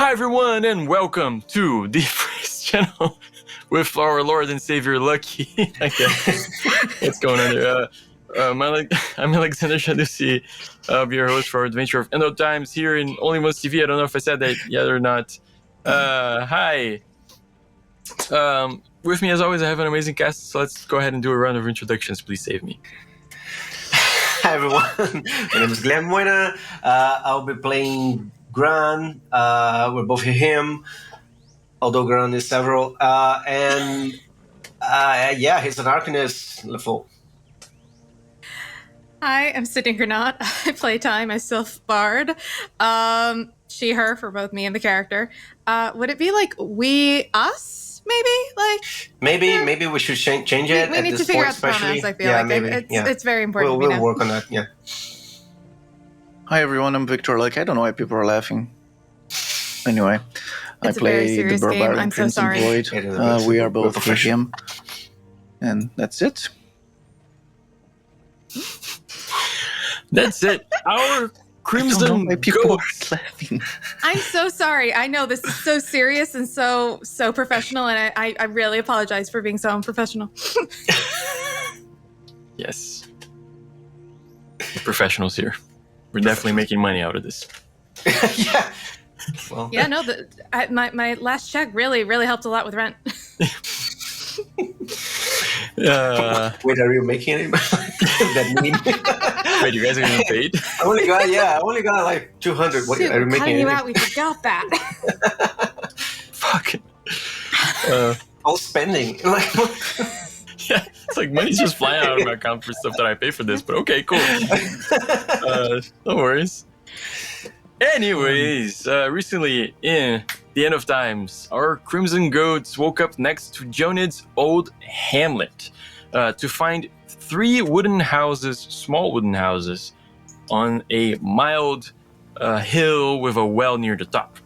Hi everyone, and welcome to the first channel with our Lord and Savior Lucky. I guess. What's going on there? I'm Alexander Shadusi. I'll be your host for Adventure of End of Times here in Only Once TV. I don't know if I said that yet or not. Hi. With me as always, I have an amazing cast, so let's go ahead and do a round of introductions. Please save me. Hi everyone, my name is Glenn Moina. I'll be playing Gran. We're both him, although Gran is several. He's an Arcanist level. Hi, I'm Sydney Granat. I play Time, my Sylph Bard. She, her for both me and the character. Would it be like we, us? Maybe we should change it. We need to figure out the pronouns. I feel like it's very important. We'll work on that. Yeah. Hi everyone, I'm Victor. I don't know why people are laughing. Anyway, I play the Barbarian Crimson Void. We are both him, and that's it. That's it. Our Crimson Goat. Laughing. I'm so sorry. I know this is so serious and so professional, and I really apologize for being so unprofessional. Yes. We're professionals here. We're definitely making money out of this. Yeah. Well. Yeah, no, my last check really helped a lot with rent. Wait, are you making any that meme? Wait, you guys are getting paid? I only got like 200. What Shoot, are you making? cutting you out, we forgot that. Fuck. All spending. Yeah, it's like money's just flying out of my account for stuff that I pay for this, but okay, cool. No worries. Anyways, recently in the End of Times, our Crimson Goats woke up next to Jonid's old hamlet to find three small wooden houses, on a mild hill with a well near the top.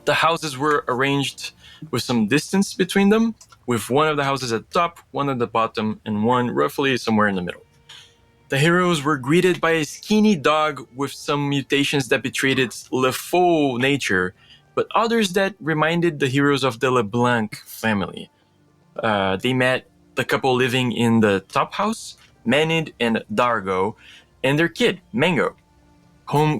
The houses were arranged with some distance between them, with one of the houses at the top, one at the bottom, and one roughly somewhere in the middle. The heroes were greeted by a skinny dog with some mutations that betrayed its LeFou nature, but others that reminded the heroes of the LeBlanc family. They met the couple living in the top house, Manid and Dargo, and their kid, Mango, whom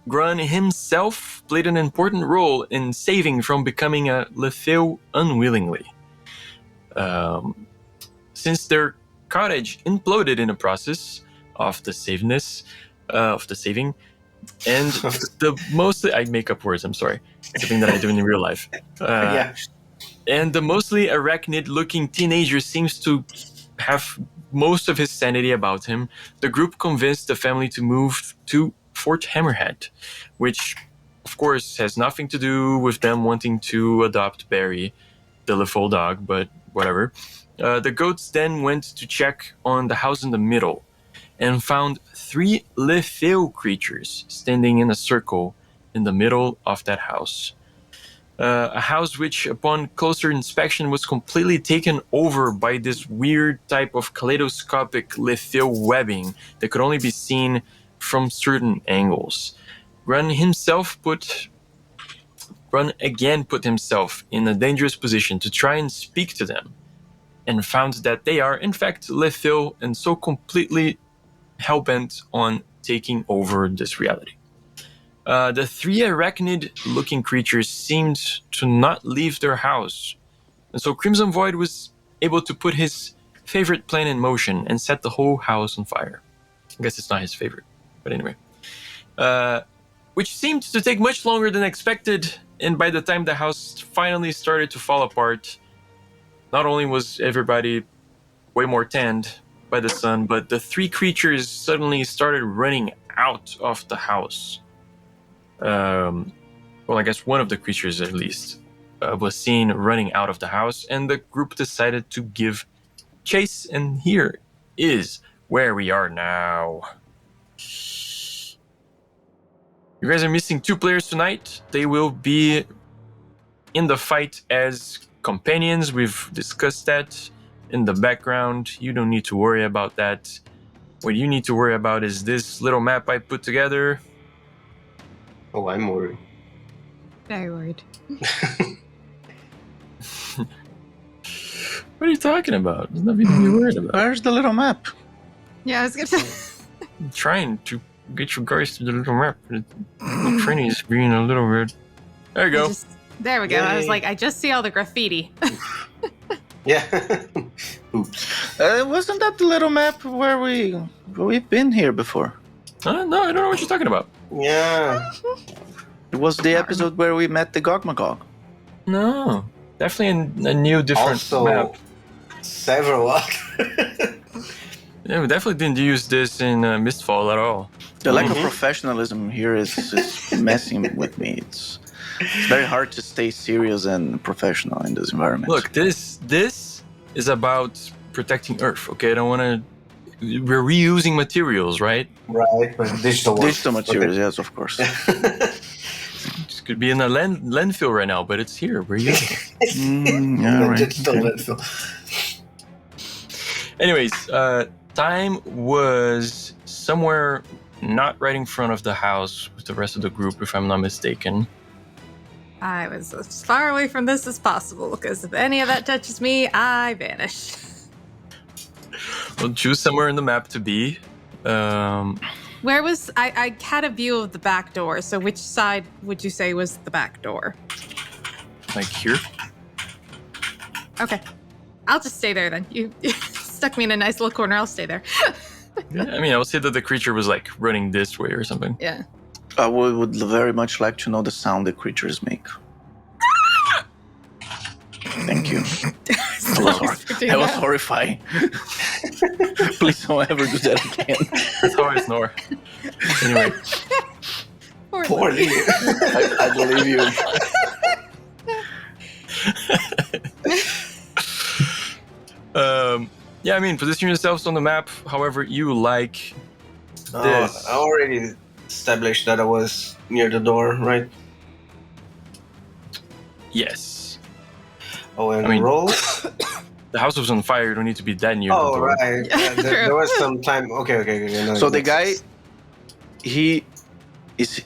Grun himself played an important role in saving from becoming a LeFou unwillingly. Since their cottage imploded in the process of the saving, and the mostly I make up words. I'm sorry, it's something that I do in real life. And the mostly arachnid-looking teenager seems to have most of his sanity about him. The group convinced the family to move to Fort Hammerhead, which, of course, has nothing to do with them wanting to adopt Barry, the LeFou dog, but whatever. The goats then went to check on the house in the middle and found three LeFou creatures standing in a circle in the middle of that house. A house which, upon closer inspection, was completely taken over by this weird type of kaleidoscopic LeFou webbing that could only be seen from certain angles. Grun again put himself in a dangerous position to try and speak to them, and found that they are, in fact, LeFou, and so completely hell-bent on taking over this reality. The three arachnid-looking creatures seemed to not leave their house, and so Crimson Void was able to put his favorite plan in motion and set the whole house on fire. I guess it's not his favorite, but anyway. Which seemed to take much longer than expected, and by the time the house finally started to fall apart, not only was everybody way more tanned by the sun, but the three creatures suddenly started running out of the house. Well, I guess one of the creatures at least was seen running out of the house, and the group decided to give chase, and here is where we are now. You guys are missing two players tonight. They will be in the fight as companions. We've discussed that in the background. You don't need to worry about that. What you need to worry about is this little map I put together. Oh, I'm worried. Very worried. What are you talking about? There's nothing to be worried about. Where's the little map? Yeah, I was gonna say. I'm trying to get you guys to the little map. The printing is being a little weird. There you go. There we go. Yay. I was like, I just see all the graffiti. Yeah. Oops. Wasn't that the little map where we've been here before? No, I don't know what you're talking about. Yeah. It was the episode where we met the Gogmagog. No, definitely a new, different Also, map. several other. Yeah, we definitely didn't use this in Mistfall at all. The lack of professionalism here is messing with me. It's very hard to stay serious and professional in this environment. Look, this is about protecting Earth. Okay, I don't want to. We're reusing materials, right? Right, but digital ones. Digital materials, yes, of course. This could be in a landfill right now, but it's here. We're using it. Yeah, right. Digital Okay. landfill. Anyways, time was somewhere not right in front of the house with the rest of the group, if I'm not mistaken. I was as far away from this as possible, because if any of that touches me, I vanish. We'll choose somewhere in the map to be. Where was I had a view of the back door, so which side would you say was the back door? Like here. Okay. I'll just stay there then. You stuck me in a nice little corner, I'll stay there. Yeah, I mean, I would say that the creature was like running this way or something. Yeah. I would very much like to know the sound the creatures make. Thank you. That was horrifying. Please don't ever do that again. That's how I snore. Anyway, Poor Lee. I believe you. yeah, I mean, position yourselves on the map however you like. This. I already established that I was near the door, right? Yes. Oh, and I mean- roll? The house was on fire. You don't need to be that near the Oh, door. right. There was some time. Okay. No, So the makes guy, sense. he is.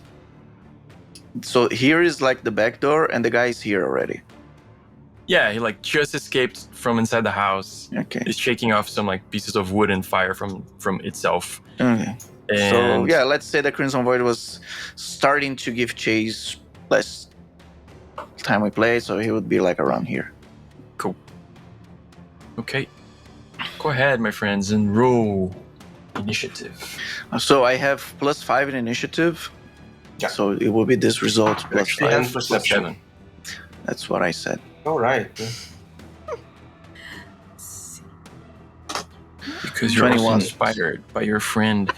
So here is like the back door, and the guy is here already. Yeah, he like just escaped from inside the house. Okay. He's shaking off some like pieces of wood and fire from itself. Okay. And So yeah, let's say the Crimson Void was starting to give chase last time we played, so he would be like around here. Cool. Okay. Go ahead, my friends, and roll initiative. So I have +5 in initiative. Yeah. So it will be this result plus Actually, 5. And perception. +7. That's what I said. All right. Because you're also 21. inspired by your friend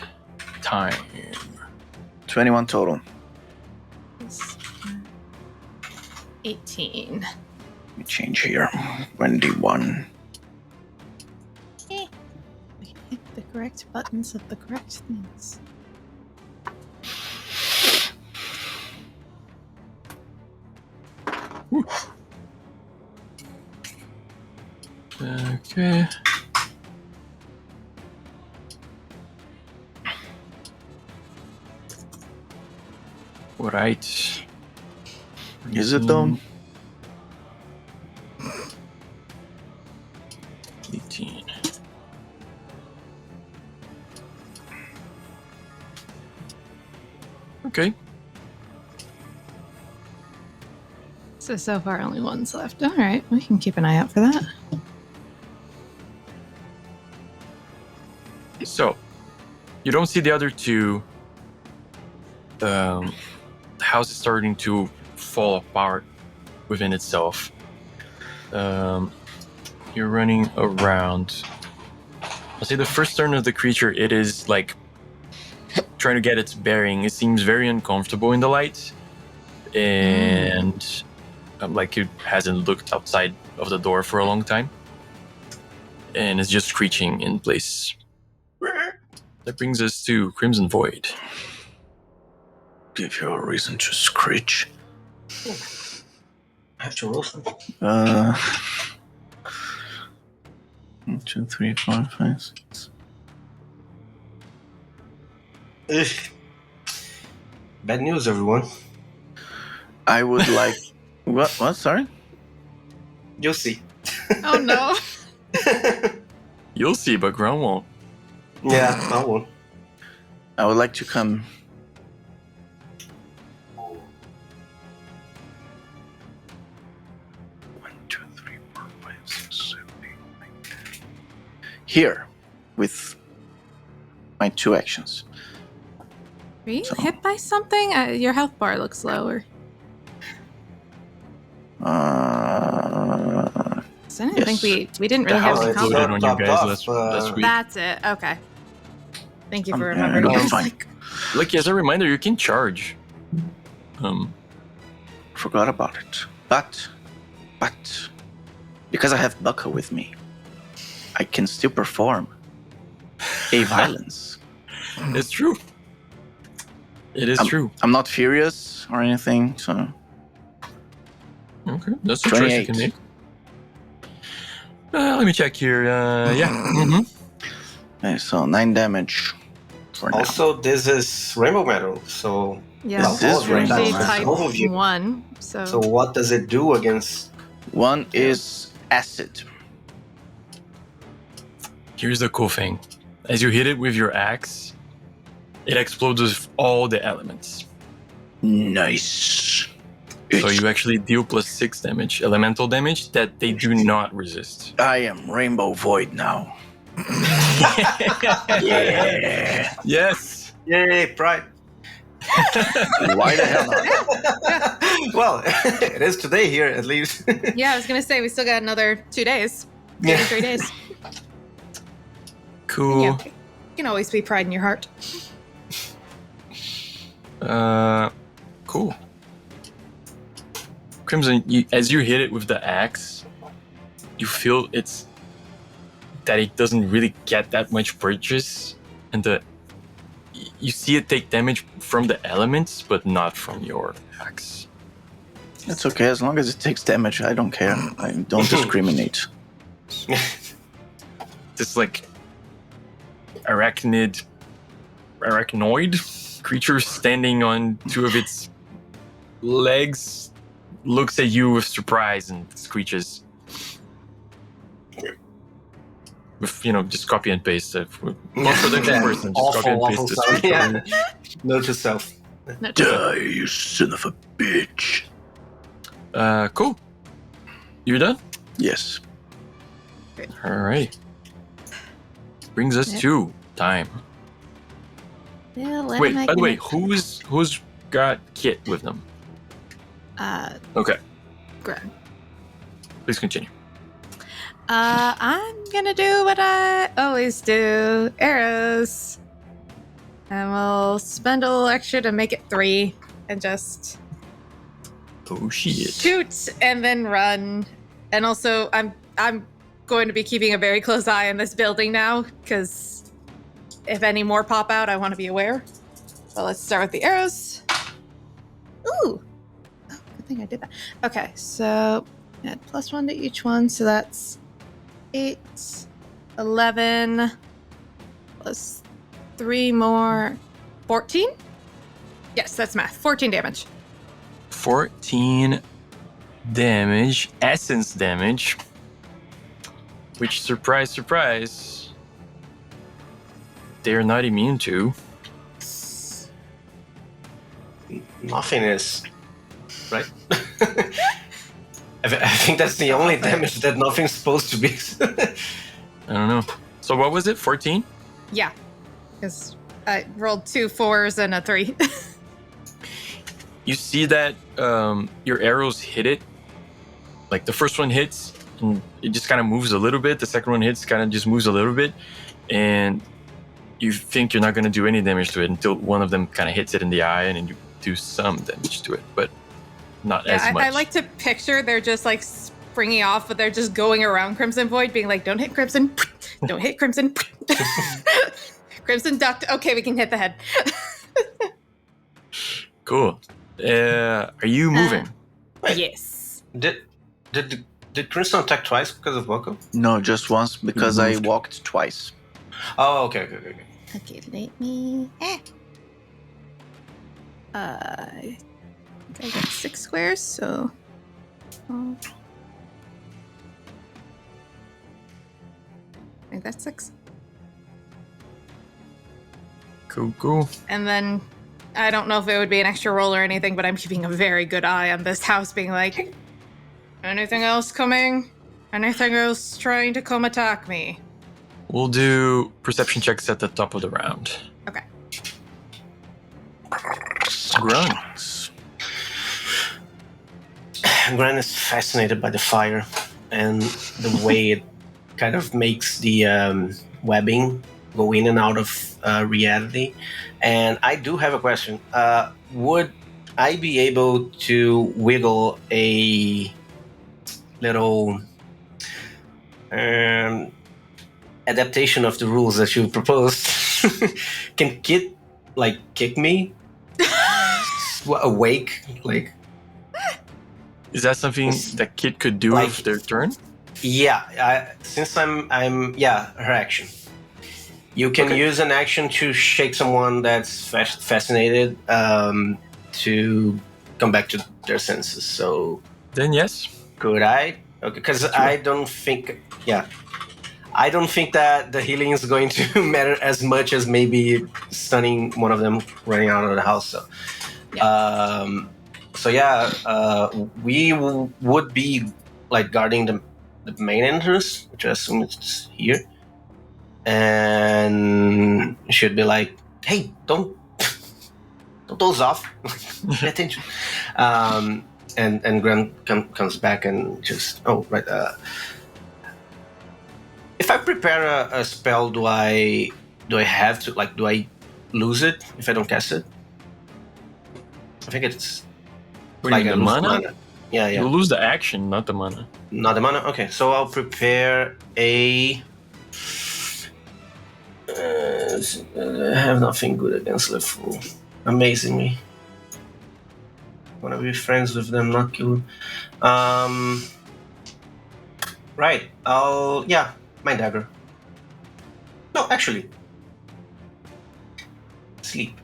Time. 21 total. 18. Let me change here. 21. Hit the correct buttons of the correct things. Okay. Right. Is it though? 18. Okay. So far only one's left. All right, we can keep an eye out for that. So, you don't see the other two. The house is starting to fall apart within itself. You're running around. I'll say the first turn of the creature, it is like trying to get its bearing. It seems very uncomfortable in the light, and like it hasn't looked outside of the door for a long time, and it's just screeching in place. That brings us to Crimson Void. Give you a reason to screech. I have to roll something. 1, 2, 3, 4, 5, 6. Ugh. Bad news, everyone. I would like... What? Sorry? You'll see. Oh, no. You'll see, but Gron won't. Yeah, I won't. I would like to come... 1, 2, 3, 4, 5, 6, 7, 8, 9, 10. Here, with my 2 actions. Are you hit by something? Your health bar looks lower. So I didn't think we didn't really have any Loaded on you guys last week. That's it. Okay. Thank you for remembering. no, I was fine. Look, as a reminder, you can charge. Forgot about it. But, because I have Bucka with me, I can still perform a violence. It's true. It is true. I'm not furious or anything, so... Okay, that's a choice you can make. Let me check here. Yeah. Mm-hmm. Okay, so 9 damage for now. Also, this is Rainbow Metal, so... Yeah, This is Rainbow Metal. type Both of you. 1. So what does it do against... 1 is acid. Here's the cool thing. As you hit it with your axe, it explodes with all the elements. Nice. So you actually deal +6 damage, elemental damage, that they do not resist. I am Rainbow Void now. Yeah. Yes. Yay, pride. Why the hell not? Well, it is today here, at least. yeah, I was gonna say we still got another 2 days. 3 days. Cool. Yeah, you can always be pride in your heart. Cool. Crimson, as you hit it with the axe, you feel that it doesn't really get that much purchase, and you see it take damage from the elements, but not from your axe. It's okay, as long as it takes damage, I don't care. I don't discriminate. This like arachnoid creature standing on 2 of its legs looks at you with surprise and screeches. With, just copy and paste. Most production person, just copy and paste this. Yeah. Note to self. Die, you son of a bitch. Cool. You're done? Yes. Alright. Brings us to time. Yeah, Wait, by the way, who's got Kit with them? Okay. Greg. Please continue. I'm gonna do what I always do. Arrows. And we'll spend a little extra to make it 3 and just Oh shit. shoot and then run. And also I'm going to be keeping a very close eye on this building now, because if any more pop out, I want to be aware. So let's start with the arrows. Ooh. Oh, good thing I did that. Okay, so add +1 to each one, so that's 8, 11, plus 3 more, 14? Yes, that's math. 14 damage. 14 damage, essence damage, which, surprise, surprise, they're not immune to. Nothing is, right? I think that's the only damage that nothing's supposed to be. I don't know. So what was it? 14? Yeah, because I rolled 2 4s and a 3. You see that your arrows hit it. Like the first one hits and it just kind of moves a little bit. The second one hits, kind of just moves a little bit. And you think you're not going to do any damage to it until one of them kind of hits it in the eye, and then you do some damage to it, but not as much. I like to picture they're just like springing off, but they're just going around Crimson Void, being like, don't hit Crimson, don't hit Crimson. Crimson ducked. Okay, we can hit the head. Cool. Are you moving? Yes. Did Crimson attack twice because of Boko? No, just once, because I walked twice. Oh, okay. Okay, let me. Okay, I got 6 squares, so... I think that's 6. Cool. And then, I don't know if it would be an extra roll or anything, but I'm keeping a very good eye on this house, being like, anything else coming? Anything else trying to come attack me? We'll do perception checks at the top of the round. Okay. Grunts. Gran is fascinated by the fire and the way it kind of makes the webbing go in and out of reality. And I do have a question. Would I be able to wiggle a little adaptation of the rules that you proposed? Can Kit kick me awake? Is that something that Kit could do with their turn? Yeah, since I'm her action. You can use an action to shake someone that's fascinated to come back to their senses. So then yes. Could I? Okay, because sure. I don't think that the healing is going to matter as much as maybe stunning one of them running out of the house. So we would be guarding the main entrance, which I assume is here, and should be like, hey, don't doze off, pay attention. And Grant comes back and just if I prepare a spell, do I have to do I lose it if I don't cast it? I think it's the mana? Yeah. You lose the action, not the mana. Not the mana? Okay, so I'll prepare a... I have nothing good against Lefu. Amazingly. Wanna be friends with them, not kill them. Right, my dagger. No, actually. Sleep.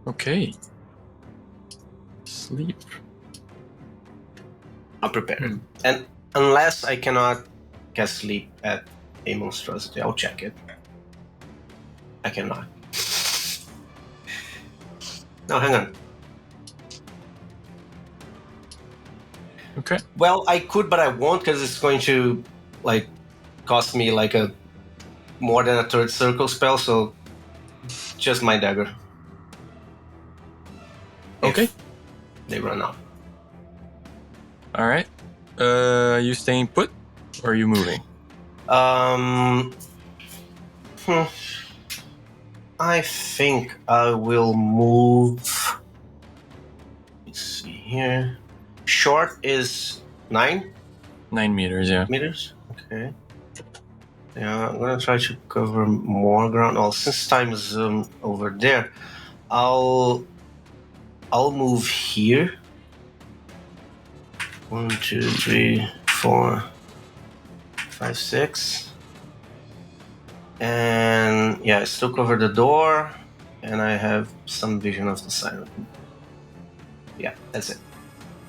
Okay. Sleep. I'll prepare it. And unless I cannot cast sleep at a monstrosity, I'll check it. I cannot. No, hang on. Okay. Well, I could, but I won't because it's going to cost me a more than a third circle spell, so just my dagger. Okay. If they run out. All right. You staying put, or are you moving? I think I will move. Let's see here. Short is 9? 9 meters, yeah. Meters? Okay. Yeah, I'm gonna try to cover more ground. Well, since time is over there, I'll move here. 1, 2, 3, 4, 5, 6. And I still cover the door, and I have some vision of the side. Yeah, that's it.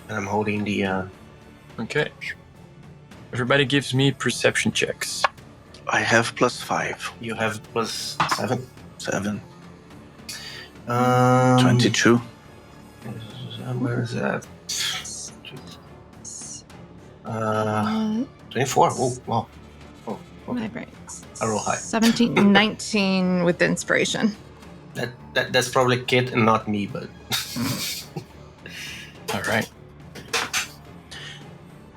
And I'm holding the... Okay. Everybody gives me perception checks. I have +5. You have +7? 7. 22. Where is that? 24. Oh, wow. Oh, okay. My brains. I roll high. 17, 19 with inspiration. That's probably Kit and not me, but... All right.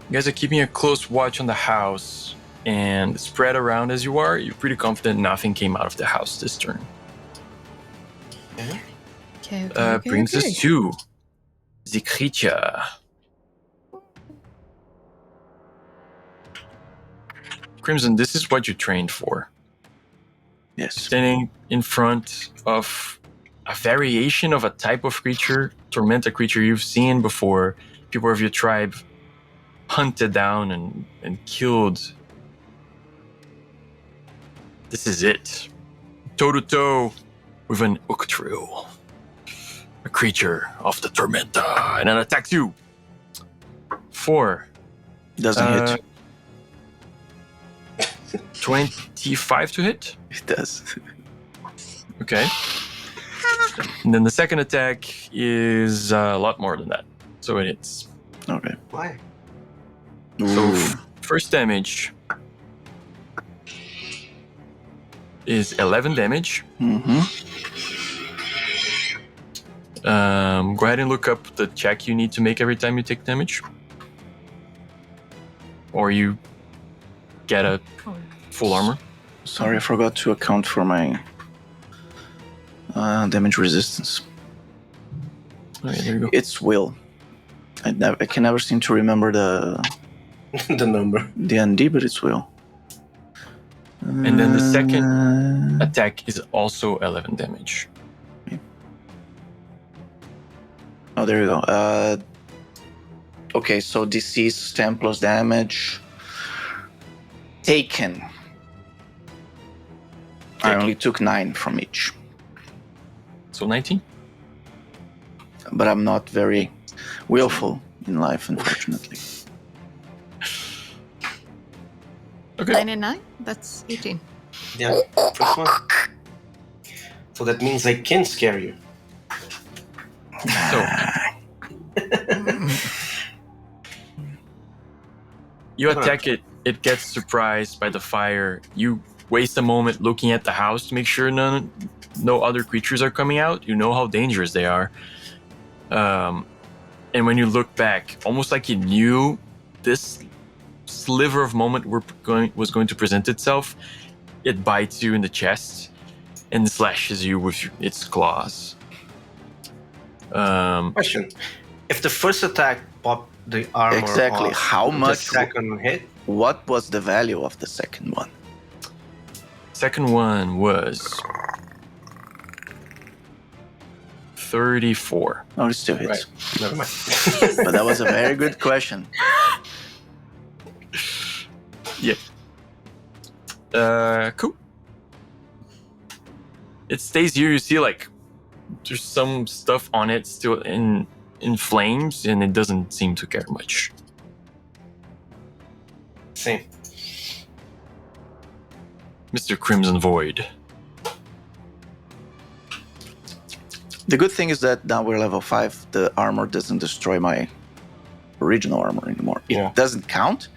You guys are keeping a close watch on the house, and spread around as you are, you're pretty confident nothing came out of the house this turn. Okay. Brings us to the creature. Crimson, this is what you trained for. Yes. Standing in front of a variation of a type of creature, Tormenta creature you've seen before. People of your tribe hunted down and killed. This is it. Toe to toe with an Uctrill, a creature of the Tormenta, and it attacks you. 4. Doesn't hit. 25 to hit? It does. Okay. And then the second attack is a lot more than that. So it hits. Okay. Why? So first damage is 11 damage. Mm-hmm. Go ahead and look up the check you need to make every time you take damage. Or you get a full armor. Sorry, I forgot to account for my damage resistance. Okay, there you go. It's will. I can never seem to remember the number. The ND, but it's will. And then the second attack is also 11 damage. Oh, there you go. Okay, so DC is 10 plus damage. Taken. I only took 9 from each. So 19? But I'm not very willful in life, unfortunately. Okay. 9 and 9? That's 18. Yeah, first one. So that means I can scare you. So you attack it, it gets surprised by the fire. You waste a moment looking at the house to make sure no other creatures are coming out. You know how dangerous they are. And when you look back, almost like you knew this sliver of moment was going to present itself, it bites you in the chest and slashes you with its claws. Question: if the first attack popped the armor, exactly off, how much? The second hit. What was the value of the second one? Second one was 34. Oh, it still hits. Right. Never mind. But that was a very good question. Yeah. Cool. It stays here. You see, like, there's some stuff on it still in flames, and it doesn't seem to care much. Same. Mr. Crimson Void. The good thing is that now we're level 5, the armor doesn't destroy my original armor anymore. Yeah. It doesn't count,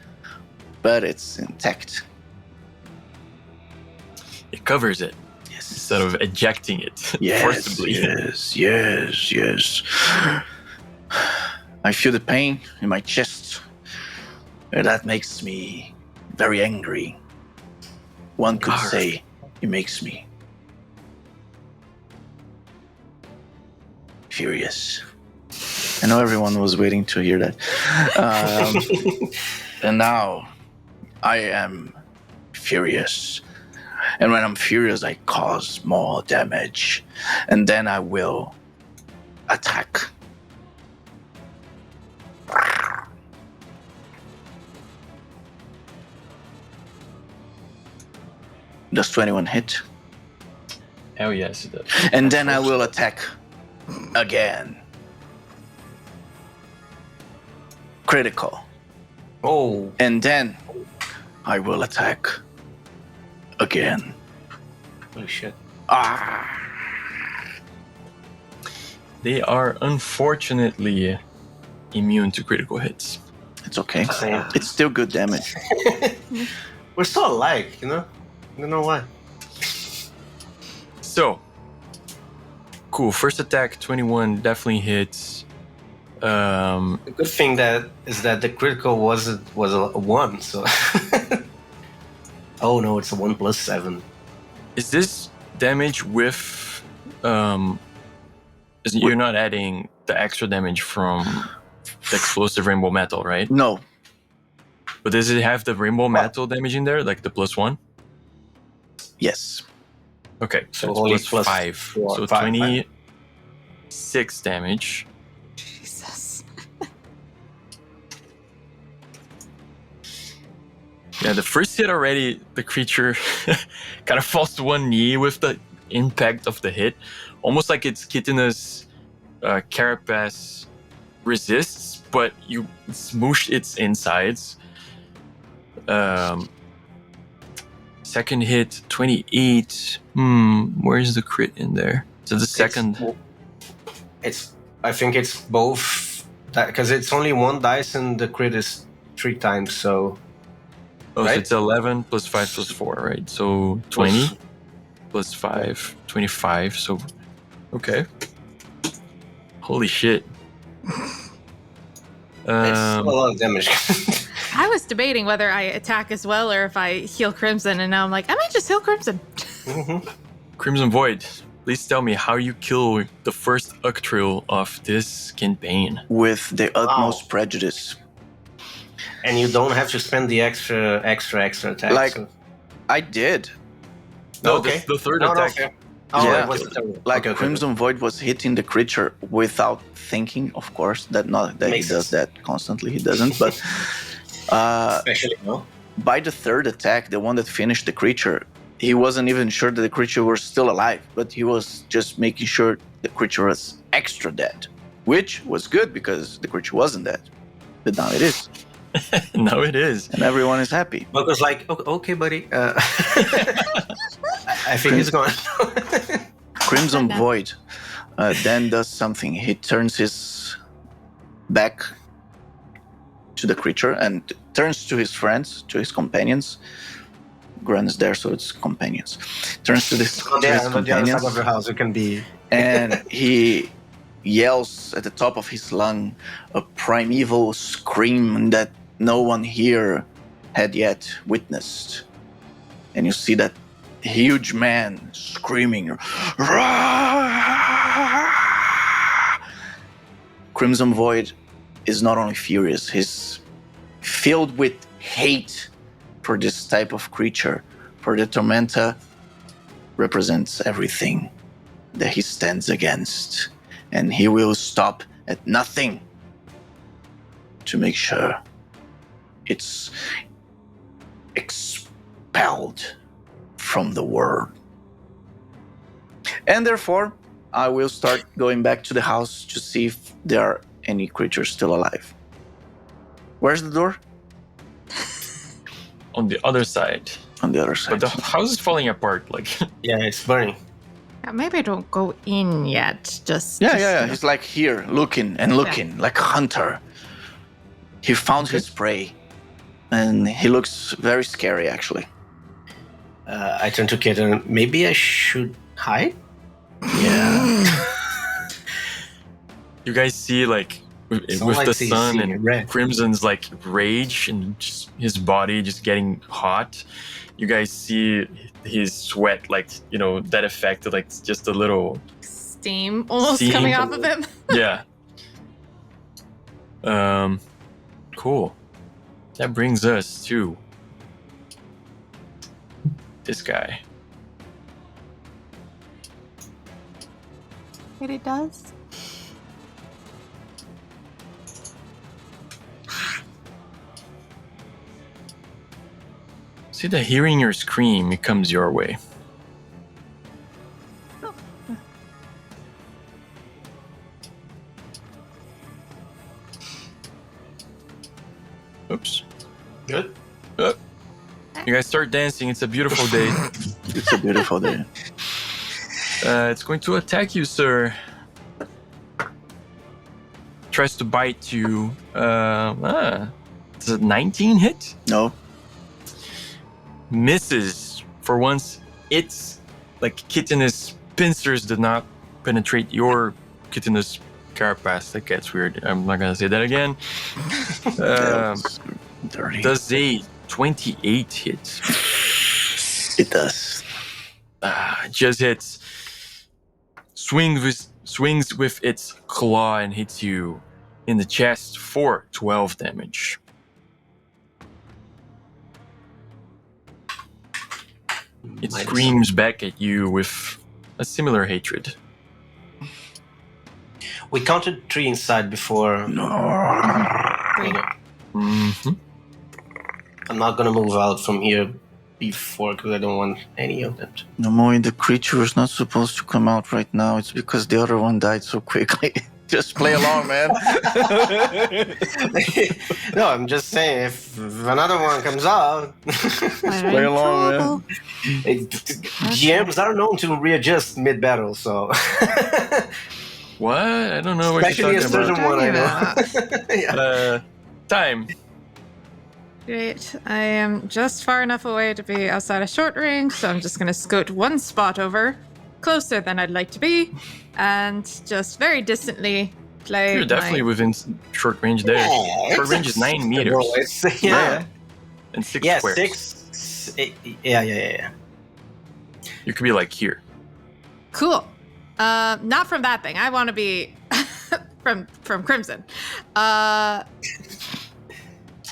but it's intact. It covers it Yes. instead of ejecting it forcibly. Yes. I feel the pain in my chest. And that makes me very angry. One could say it makes me furious. I know everyone was waiting to hear that. And now I am furious. And when I'm furious, I cause more damage. And then I will attack. Does 21 hit? Hell yes, it does. And then I will attack again. Critical. Oh. And then I will attack again. Oh shit. They are unfortunately immune to critical hits. It's okay. Same. It's still good damage. We're so alike, you know? I don't know why. So, cool. First attack, 21, definitely hits. The good thing is that the critical was a 1, so... Oh no, it's a 1 plus 7. Is this damage with... you're not adding the extra damage from the explosive rainbow metal, right? No. But does it have the rainbow metal damage in there, like the +1? Yes. Okay, so only it's plus 5. 4, So 5, 26 damage. Jesus. Yeah, the first hit already, the creature kind of falls to one knee with the impact of the hit, almost like its chitinous carapace resists, but you smoosh its insides. Second hit, 28. Where's the crit in there? So the second. I think it's both, because it's only one dice and the crit is 3 times. So. Oh, right? So it's 11 plus 5 plus 4, right? So 20 plus 5, 25. So, okay. Holy shit. It's a lot of damage. I was debating whether I attack as well or if I heal Crimson, and now I'm like, I might just heal Crimson. Mm-hmm. Crimson Void, please tell me how you kill the first Uctrill of this campaign. With the utmost prejudice. And you don't have to spend the extra attack. Like, I did. No, okay. the third attack. Okay. Oh, Yeah. it was the third. Like, okay, Crimson Void was hitting the creature without thinking, of course. Not that he Makes does sense. that constantly. He doesn't, but Especially no. by the third attack, the one that finished the creature, he wasn't even sure that the creature was still alive, but he was just making sure the creature was extra dead, which was good because the creature wasn't dead. But now it is. Now it is. And everyone is happy. Buck was like, okay, buddy. I think he's gone. Crimson Void then does something. He turns his back to the creature and turns to his friends, to his companions. Gran is there, so it's companions. Turns to his on the other companions, side of the house, it can be. and he yells at the top of his lung a primeval scream that no one here had yet witnessed. And you see that huge man screaming. Crimson Void is not only furious, he's filled with hate for this type of creature. For the Tormenta represents everything that he stands against. And he will stop at nothing to make sure it's expelled from the world. And therefore, I will start going back to the house to see if there are any creatures still alive. Where's the door? On the other side. On the other side. But the house is falling apart. Like, Yeah, it's burning. Maybe don't go in yet. Yeah. He's like here, looking and looking, like a hunter. He found his prey. And he looks very scary, actually. I turn to Kitten. Maybe I should hide? Yeah. you guys see, like, with like the seeing sun and red. Crimson's, like, rage and just his body just getting hot. You guys see his sweat, like, that effect of, like, just a little steam almost coming off of him. Yeah. Cool. That brings us to this guy. What it does? See that hearing your scream, it comes your way. Oops. Good. You guys start dancing. It's a beautiful day. It's a beautiful day. It's going to attack you, sir. Tries to bite you. It's a 19 hit? No. Misses. For once, its chitinous pincers did not penetrate your chitinous carapace. That gets weird. I'm not gonna say that again. Dirty. Does a 28 hit? It does. Just hits. Swings with its claw and hits you in the chest for 12 damage. It screams back at you with a similar hatred. We counted 3 inside before. No. Mm-hmm. I'm not gonna move out from here before because I don't want any of them. No more. The creature is not supposed to come out right now. It's because the other one died so quickly. Just play along, man. No, I'm just saying if another one comes out, just play along, man. GMs are known to readjust mid-battle, so. What? I don't know what Especially you're talking about. One, I know. Yeah. Time. Great. I am just far enough away to be outside of short range, so I'm just going to scoot one spot over, closer than I'd like to be, and just very distantly play. You're definitely within short range there. Yeah, short range is 9 meters. Yeah. And 6 yeah, squares. Yeah. You could be like here. Cool. Not from that thing. I want to be from Crimson.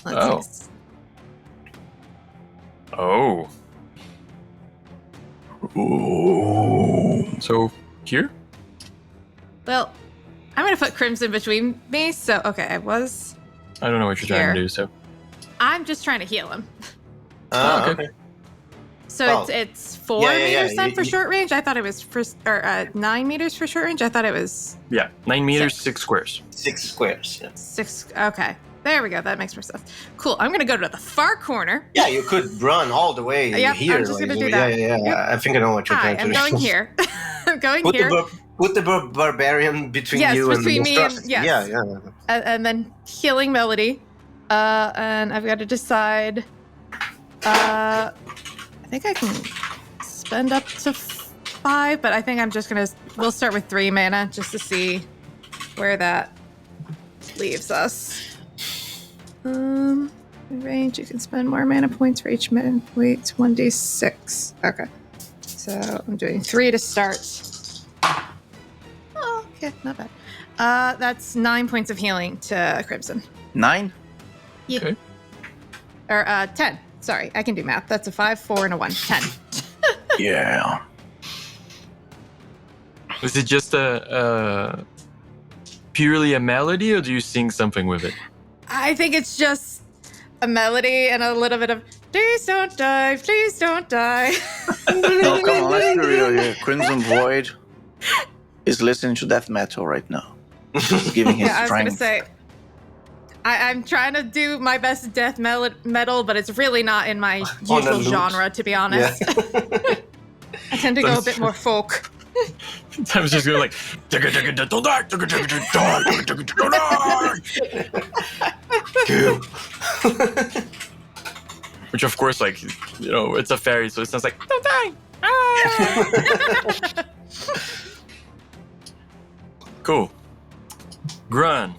Let's see. Oh. Ooh. So here? Well, I'm gonna put Crimson between me. So okay, I don't know what you're trying to do. So I'm just trying to heal him. Okay. So it's 4 meters then for short range. I thought it was 9 meters for short range. I thought it was 9 meters, 6 squares. 6 squares. Yeah. 6. Okay, there we go. That makes more sense. Cool. I'm gonna go to the far corner. Yeah, you could run all the way here. I'm just gonna do that. Yeah. Yep. I think I know what you're trying to do. I'm going here. I'm going put here. Put the barbarian between you and between me and Yeah. And then healing melody. And I've got to decide. I think I can spend up to 5, but I think I'm just we'll start with 3 mana just to see where that leaves us. Range, you can spend more mana points for each mana point, 1d6. Okay. So I'm doing 3 to start. Oh, okay, not bad. That's 9 points of healing to Crimson. 9? Yeah. Okay. Or 10. Sorry, I can do math. That's a 5, 4, and a 1. 10. Yeah. Is it just a purely a melody, or do you sing something with it? I think it's just a melody and a little bit of "Please don't die, please don't die." No, come on, let's be real here. Crimson Void is listening to death metal right now. He's giving his strength. I was gonna say, I'm trying to do my best death metal, but it's really not in my usual genre, to be honest. Yeah. I tend to go a bit more folk. Sometimes just going like, don't die, don't die. Which of course, like, it's a fairy, so it sounds like, don't die. Ah! Cool. Grun.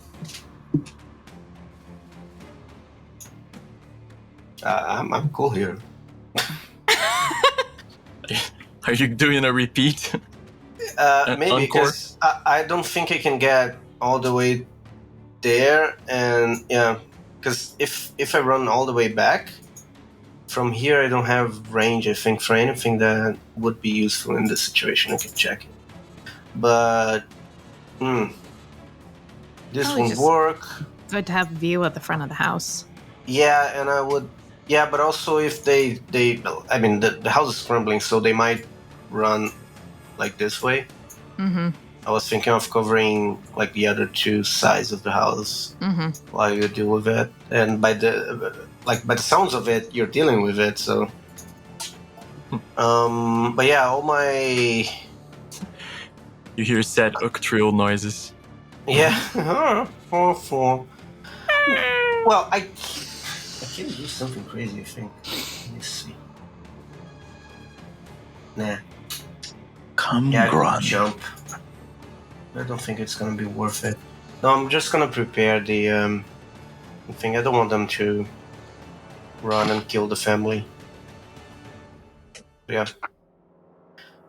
I'm cool here. Are you doing a repeat? Maybe because I don't think I can get all the way there, and because if I run all the way back from here, I don't have range. I think for anything that would be useful in this situation, I can check it. But this won't work. Good to have a view at the front of the house. Yeah, and I would. Yeah, but also if they I mean, the house is crumbling, so they might run like this way. Mm-hmm. I was thinking of covering like the other 2 sides of the house while you deal with it. And by the sounds of it, you're dealing with it. So, but yeah, all my. You hear sad octrial noises. Yeah. Well, I can do something crazy, I think. Let me see. Nah. Come on. Jump. I don't think it's gonna be worth it. No, I'm just gonna prepare the thing. I don't want them to run and kill the family. Yeah.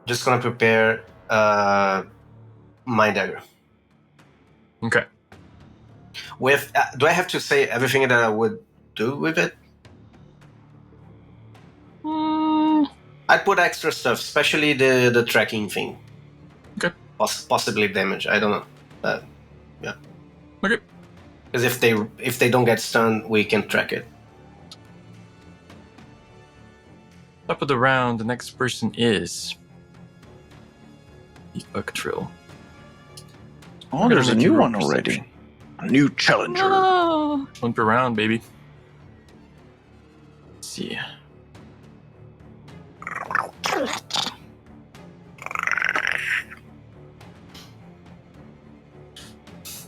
Just gonna prepare my dagger. Okay. With do I have to say everything that I would do with it? I'd put extra stuff, especially the tracking thing. Okay. Possibly damage. I don't know. Yeah. Okay. Because if they don't get stunned, we can track it. Top of the round, the next person is the Uctrill. Oh, there's a new one already. A new challenger. No. One per round, baby. Let's see.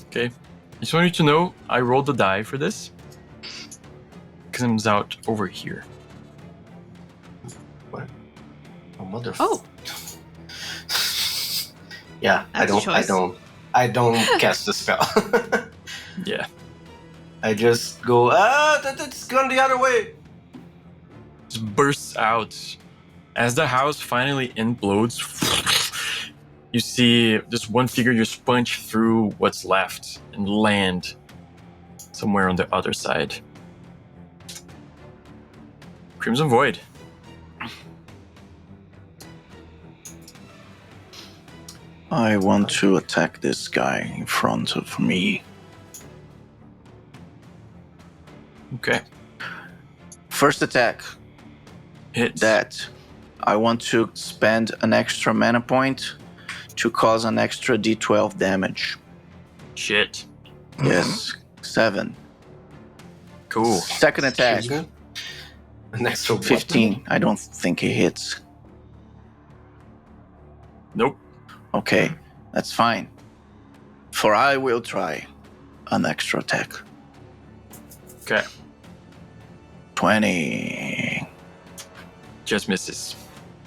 Okay. I just want you to know I rolled the die for this. Comes out over here. What? Oh, mother. Oh. Yeah, That's I don't cast the spell. Yeah. I just go, that's gone the other way. Just bursts out. As the house finally implodes, you see just one figure just punch through what's left and land somewhere on the other side. Crimson Void. I want to attack this guy in front of me. Okay. First attack. Hits. That. I want to spend an extra mana point to cause an extra d12 damage. Shit. Yes. 7. Cool. Second attack. An extra 15. I don't think he hits. Nope. Okay, that's fine. For I will try an extra attack. Okay. 20. Just misses.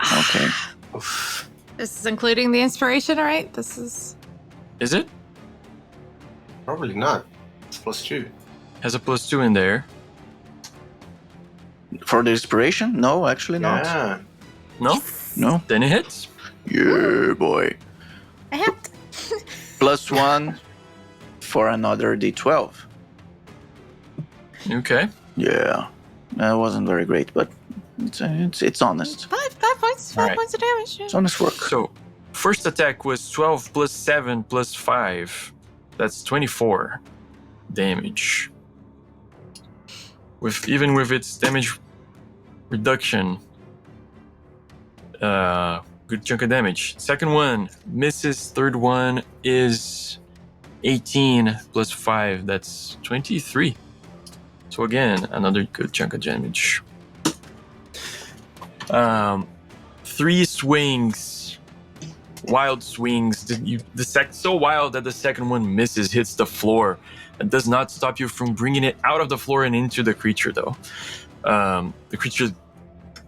Okay. This is including the inspiration, right? This is... Is it? Probably not. It's +2. Has a +2 in there. For the inspiration? No, actually not. Yeah. No? No. Then it hits. Yeah, boy. I have to... +1 for another d12. Okay. Yeah. That wasn't very great, but it's honest. 5 points. 5 Alright. points of damage. It's honest work. So, first attack was 12 plus 7 plus 5. That's 24 damage. Even with its damage reduction, good chunk of damage. Second one misses. Third one is 18 plus 5. That's 23. So again, another good chunk of damage. 3 swings, wild swings. So wild that the second one misses, hits the floor. It does not stop you from bringing it out of the floor and into the creature, though. The creature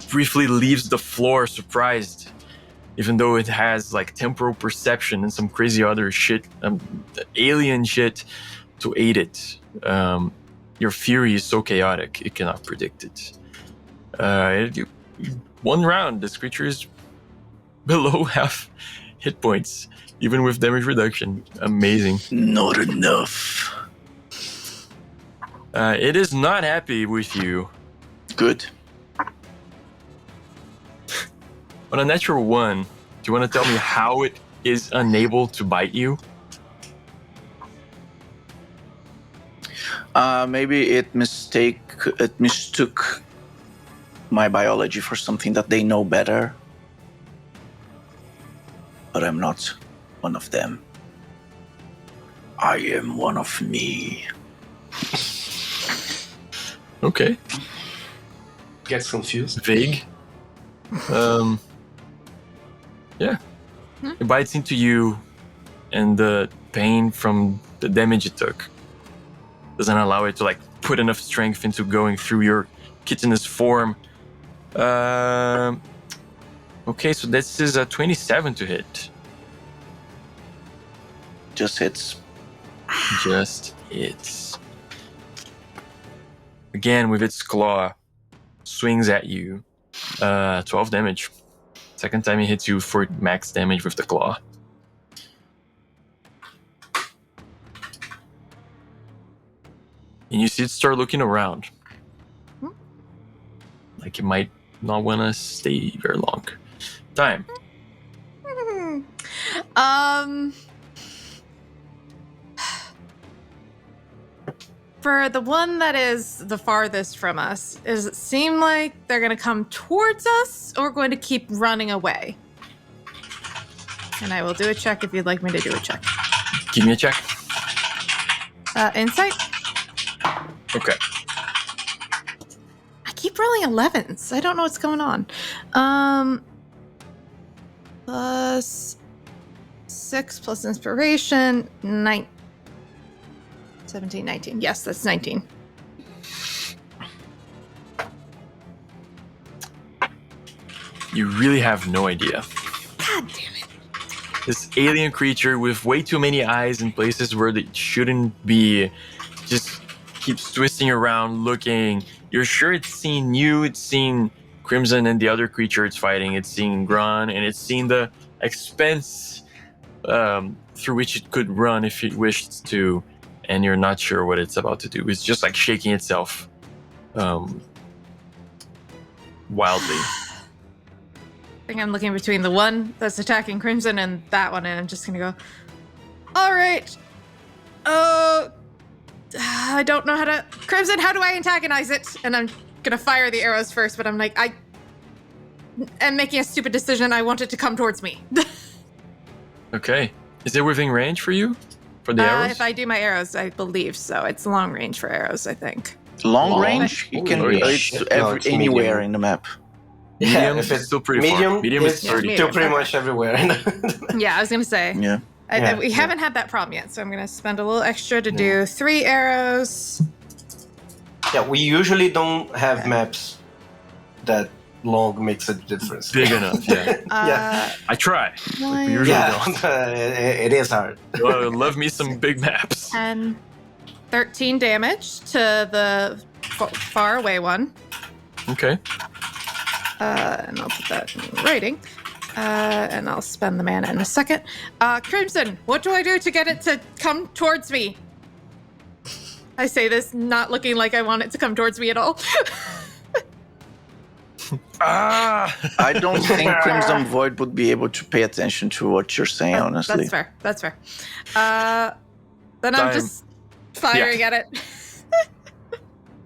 briefly leaves the floor, surprised, even though it has like temporal perception and some crazy other shit, alien shit, to aid it. Your fury is so chaotic, it cannot predict it. One round, this creature is below half hit points, even with damage reduction. Amazing. Not enough. It is not happy with you. Good. On a natural 1, do you want to tell me how it is unable to bite you? Maybe it mistook my biology for something that they know better. But I'm not one of them. I am one of me. Okay. Gets confused. Vague. Yeah. It bites into you, and the pain from the damage it took doesn't allow it to like put enough strength into going through your kittinous form. Okay, so this is a 27 to hit. Just hits. Just hits. Again, with its claw, swings at you. 12 damage. Second time it hits you for max damage with the claw. And you see it start looking around. Like it might not want to stay very long. Time. For the one that is the farthest from us, does it seem like they're going to come towards us or going to keep running away? And I will do a check if you'd like me to do a check. Give me a check. Insight? Okay. I keep rolling 11s. I don't know what's going on. Plus 6 plus inspiration, 17, 19. Yes, that's 19. You really have no idea. God damn it. This alien creature with way too many eyes in places where they shouldn't be just keeps twisting around looking. You're sure it's seen you, it's seen Crimson and the other creature it's fighting, it's seen Gran, and it's seen the expanse through which it could run if it wished to, and you're not sure what it's about to do. It's just like shaking itself wildly. I think I'm looking between the one that's attacking Crimson and that one, and I'm just gonna go, all right. Oh, I don't know how to... Crimson, how do I antagonize it? And I'm gonna fire the arrows first, but I'm like, I am making a stupid decision. I want it to come towards me. Okay. Is it within range for you? For the arrows? If I do my arrows, I believe so. It's long range for arrows, I think. Long range? You can it's anywhere in the map. Medium if it's still pretty medium, far. Medium is 30. Still pretty much everywhere. Yeah, I was going to say. Yeah. We haven't had that problem yet, so I'm going to spend a little extra to do 3 arrows. Yeah, we usually don't have maps that long makes a difference. Big enough, yeah. Yeah. I try. We usually don't. It is hard. Well, love me some big maps. 10, 13 damage to the far away one. Okay. And I'll put that in writing. And I'll spend the mana in a second. Crimson, what do I do to get it to come towards me? I say this not looking like I want it to come towards me at all. I don't think Crimson Void would be able to pay attention to what you're saying, honestly. That's fair. Then I'm just firing at it.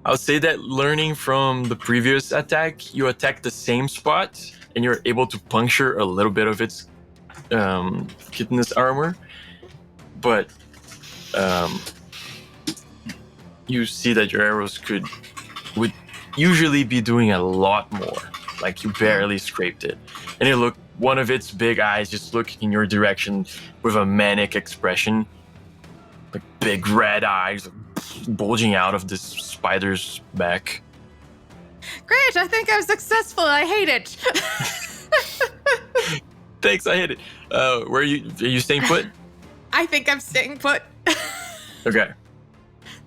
I'll say that learning from the previous attack, you attack the same spot and you're able to puncture a little bit of its chitinous armor. But you see that your arrows would usually be doing a lot more. Like you barely scraped it. And one of its big eyes just looking in your direction with a manic expression. Like big red eyes bulging out of this spider's back. Great, I think I'm successful. I hate it. Thanks, I hit it. Are you staying put? I think I'm staying put. Okay.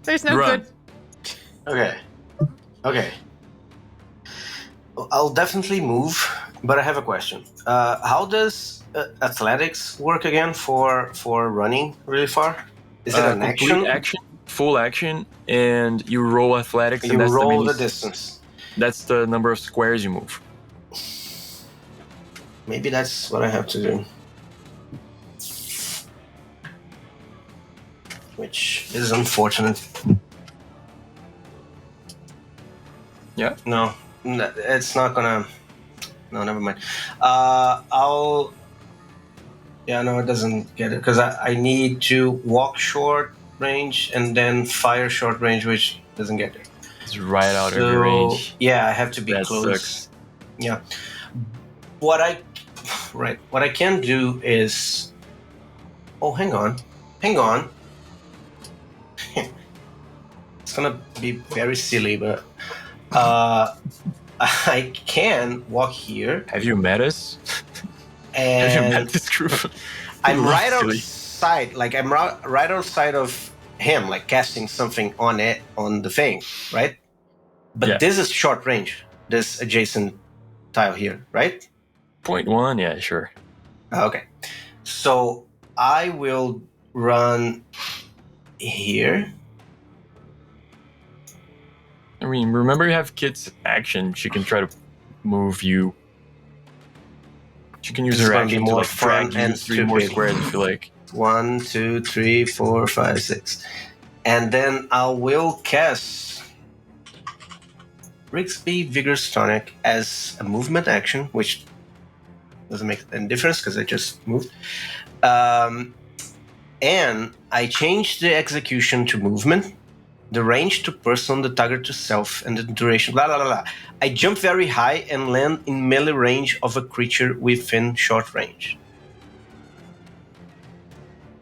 There's no good. Okay. I'll definitely move, but I have a question. How does athletics work again for running really far? Is it an action? Full action, and you roll athletics. You roll the distance. That's the number of squares you move. Maybe that's what I have to do. Which is unfortunate. Yeah? No, it's not gonna... No, never mind. It doesn't get it, because I need to walk short range and then fire short range, which doesn't get it. It's right out of your range. Yeah, I have to be that close. Sucks. Yeah. What I can do is... Oh, hang on. It's gonna be very silly, but I can walk here. Have you met us? And have you met this group? I'm right outside. Like I'm right outside of him, like casting something on the thing, right? But this is short range. This adjacent tile here, right? 0.1, yeah, sure. Okay, so I will run here. I mean, remember you have Kit's action. She can try to move you. She can use her action to like drag you 3 more squares if you like. 1, 2, 3, 4, 5, 6. And then I will cast Rigsby Vigorous Tonic as a movement action, which doesn't make any difference because I just moved. And I changed the execution to movement, the range to person, the target to self, and the duration, blah, blah, blah, blah. I jump very high and land in melee range of a creature within short range.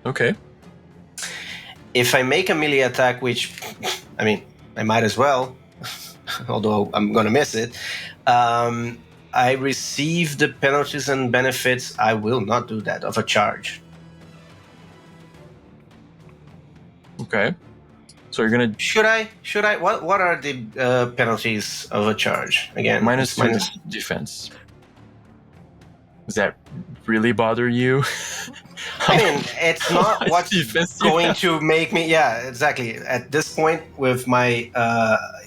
Okay. If I make a melee attack, which, I mean, I might as well, although I'm going to miss it, I receive the penalties and benefits, I will not do that, of a charge. Okay. So you're gonna... Should I? What are the penalties of a charge? Again, minus defense. Does that really bother you? I mean, it's not what's going to make me... Yeah, exactly. At this point, with my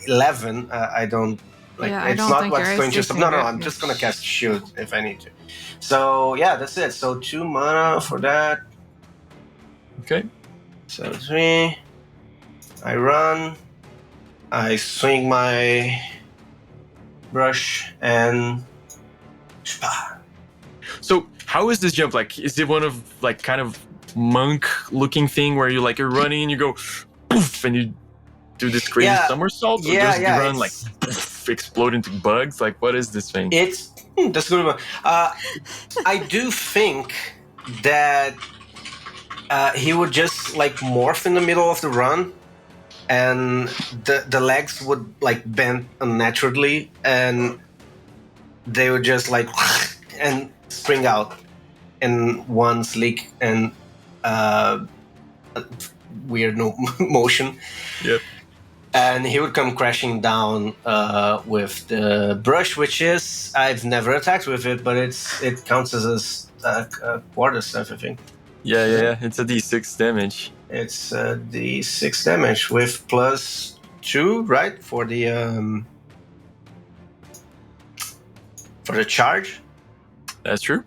11, I don't... Like, yeah, it's not what's going to stop. No, I'm just going to cast Shield if I need to. So, yeah, that's it. So, 2 mana for that. Okay. So, 3. I run. I swing my brush and... So, how is this jump? Like, is it one of, like, kind of monk-looking thing where you're running and you go, poof, and you do this crazy somersault? Or just you run, like, poof, explode into bugs? Like, what is this thing? It's... that's a good one. I do think that he would just, like, morph in the middle of the run, and the legs would, like, bend unnaturally, and they would just, like, and spring out in one sleek and weird motion. Yep. And he would come crashing down with the brush, which is... I've never attacked with it, but it counts as a quarter stuff, I think. Yeah. It's a d6 damage. It's the 6 damage with +2, right? For the charge. That's true.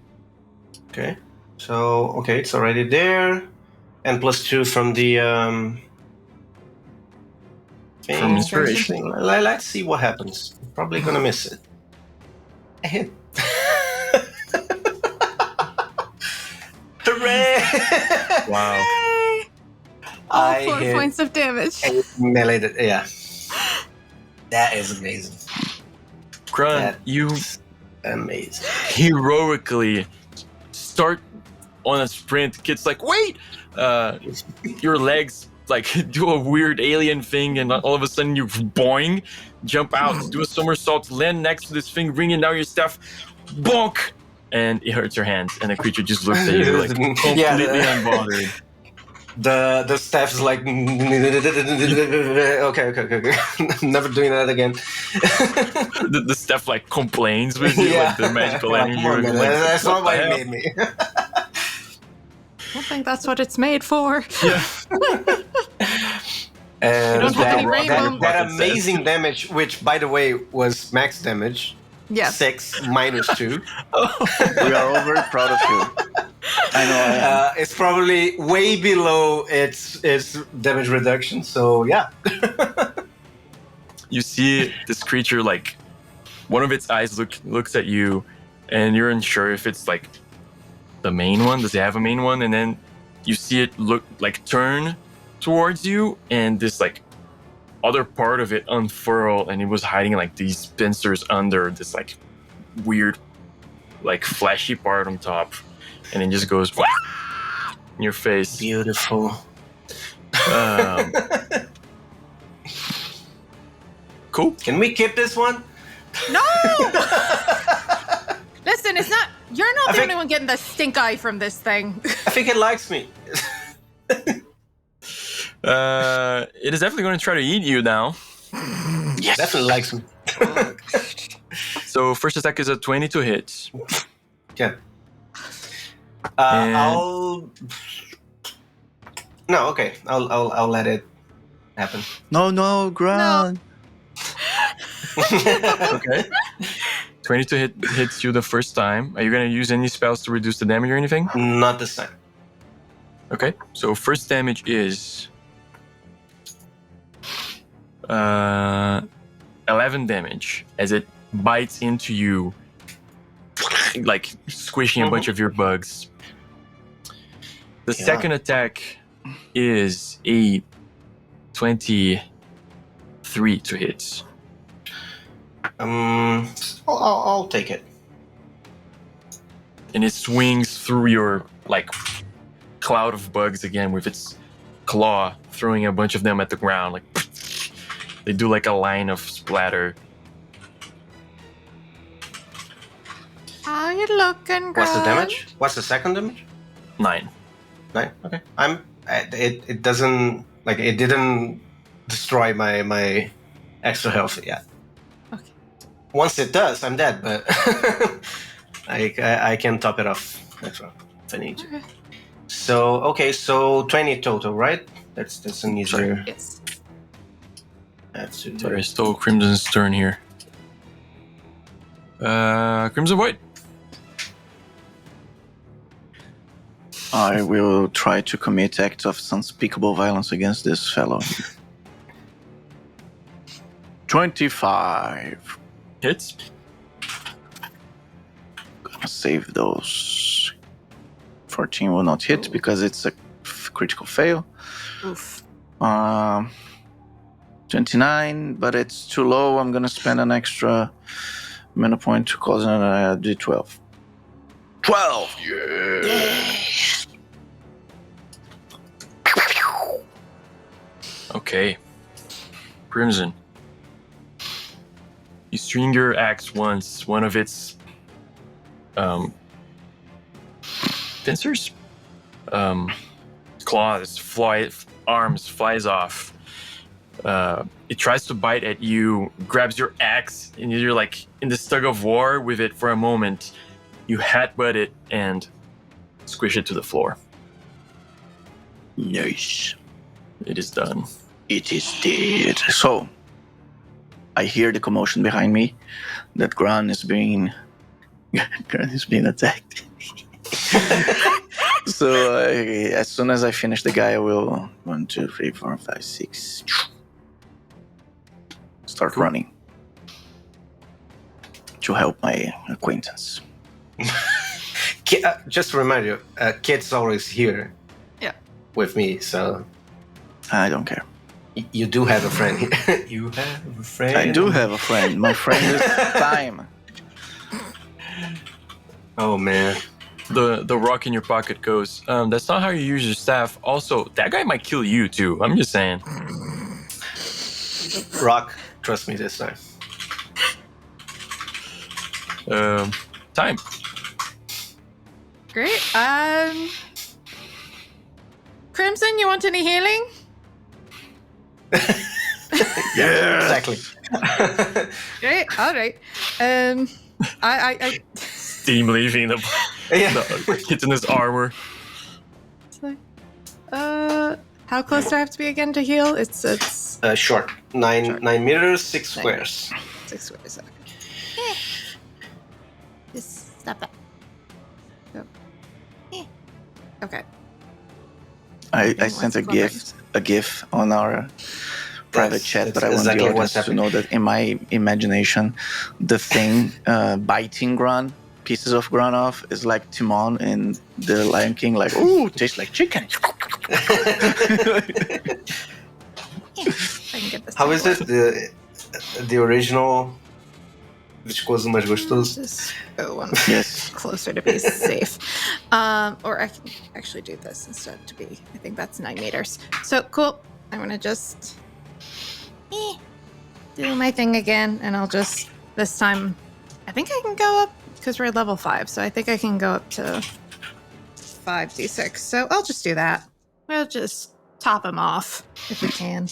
Okay. So it's already there, and +2 from the thing. From inspiration. Let's see what happens. Probably gonna miss it. I hit. Hooray! Wow. All 4 points of damage. Melee, yeah. That is amazing. Grun, you amazing. heroically start on a sprint. Kid's like, wait! Your legs like do a weird alien thing, and all of a sudden you boing, jump out, do a somersault, land next to this thing, ringing down your stuff, bonk! And it hurts your hands, and the creature just looks at you like completely unbothered. The staff's like, okay. I'm never doing that again. the staff like complains with you, like the magical energy. That's not why it made me. I don't think that's what it's made for. Yeah. And that that amazing damage, which by the way was max damage. Yes. 6 minus 2. We are all very proud of you. I know. It's probably way below its damage reduction. So yeah. You see this creature, like one of its eyes looks at you, and you're unsure if it's like the main one. Does it have a main one? And then you see it turn towards you, and this like other part of it unfurl, and it was hiding like these pincers under this like weird like flashy part on top, and it just goes in your face. Beautiful. Cool. Can we keep this one? No! Listen, it's not... You're not the only one getting the stink eye from this thing. I think it likes me. It is definitely going to try to eat you now. Yes. Definitely likes me. So first attack is a 20 to hit. Yeah. I'll let it happen. No, Grant. No. Okay. 20 to hits you the first time. Are you going to use any spells to reduce the damage or anything? Not this time. Okay. So first damage is 11 damage as it bites into you, like squishing a bunch of your bugs. The second attack is a 23 to hit. I'll take it. And it swings through your like cloud of bugs again with its claw, throwing a bunch of them at the ground. Like they do like a line of splatter. How you looking, girl? What's the damage? What's the second damage? 9. 9. Okay. It doesn't it didn't destroy my extra health yet. Okay. Once it does, I'm dead, but I can top it off next round if I need to. Okay. So 20 total, right? That's an easier. Yes. Sorry, I stole Crimson's turn here. Crimson Void. I will try to commit acts of unspeakable violence against this fellow. 25. Hits. Gonna save those. 14 will not hit because it's a critical fail. Oof. 29, but it's too low. I'm gonna spend an extra mana point to cause a D12. 12! Yeah! Okay. Crimson. You swing your axe once. One of its pincers, claws, arms flies off. It tries to bite at you, grabs your axe, and you're like in this tug of war with it for a moment. You headbutt it and squish it to the floor. Nice. It is done. It is dead. So, I hear the commotion behind me that Gran is being attacked. So, as soon as I finish the guy, I will 1, 2, 3, 4, 5, 6 start running to help my acquaintance. Just to remind you, Kit's always here. Yeah. With me, so I don't care. You do have a friend here. You have a friend. I do have a friend. My friend is time. Oh man. The rock in your pocket goes, that's not how you use your staff. Also, that guy might kill you too. I'm just saying. Rock, trust me this time. Time. Great. Crimson, you want any healing? Yeah, exactly. Great. All right. I Steam leaving the hits in his armor. How close do I have to be again to heal? It's short. 9 meters, 6 squares. 6 squares. Okay. Just stop that. Okay. I sent a GIF on our private chat, but I want the audience to know that in my imagination, the thing biting Gran, pieces of Gran off, is like Timon in The Lion King, like, ooh, tastes like chicken. How is it? The original viscoso mais gostoso? Just go one yes. closer to be safe. Or I can actually do this instead to be, I think that's 9 meters. So cool. I'm gonna just do my thing again, and I'll just, this time, I think I can go up, because we're at level 5, so I think I can go up to 5d6. So I'll just do that. We'll just top him off, if we can.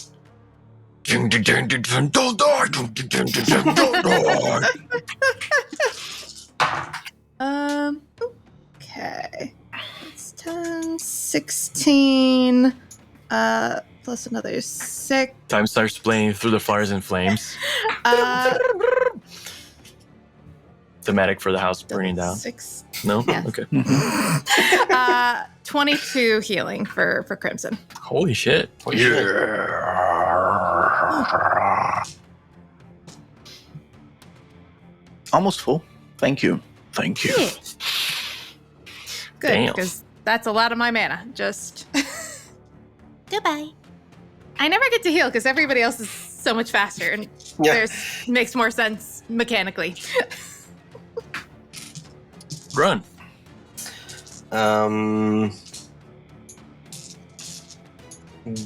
Okay. It's 10, 16, plus another 6. Time starts playing through the fires and flames. Thematic for the house burning down. 6. No? Yeah. Okay. 22 healing for Crimson. Holy shit. Yeah. Almost full. Thank you. Thank you. Yeah. Good, because that's a lot of my mana. Just goodbye. I never get to heal because everybody else is so much faster, and makes more sense mechanically. Run.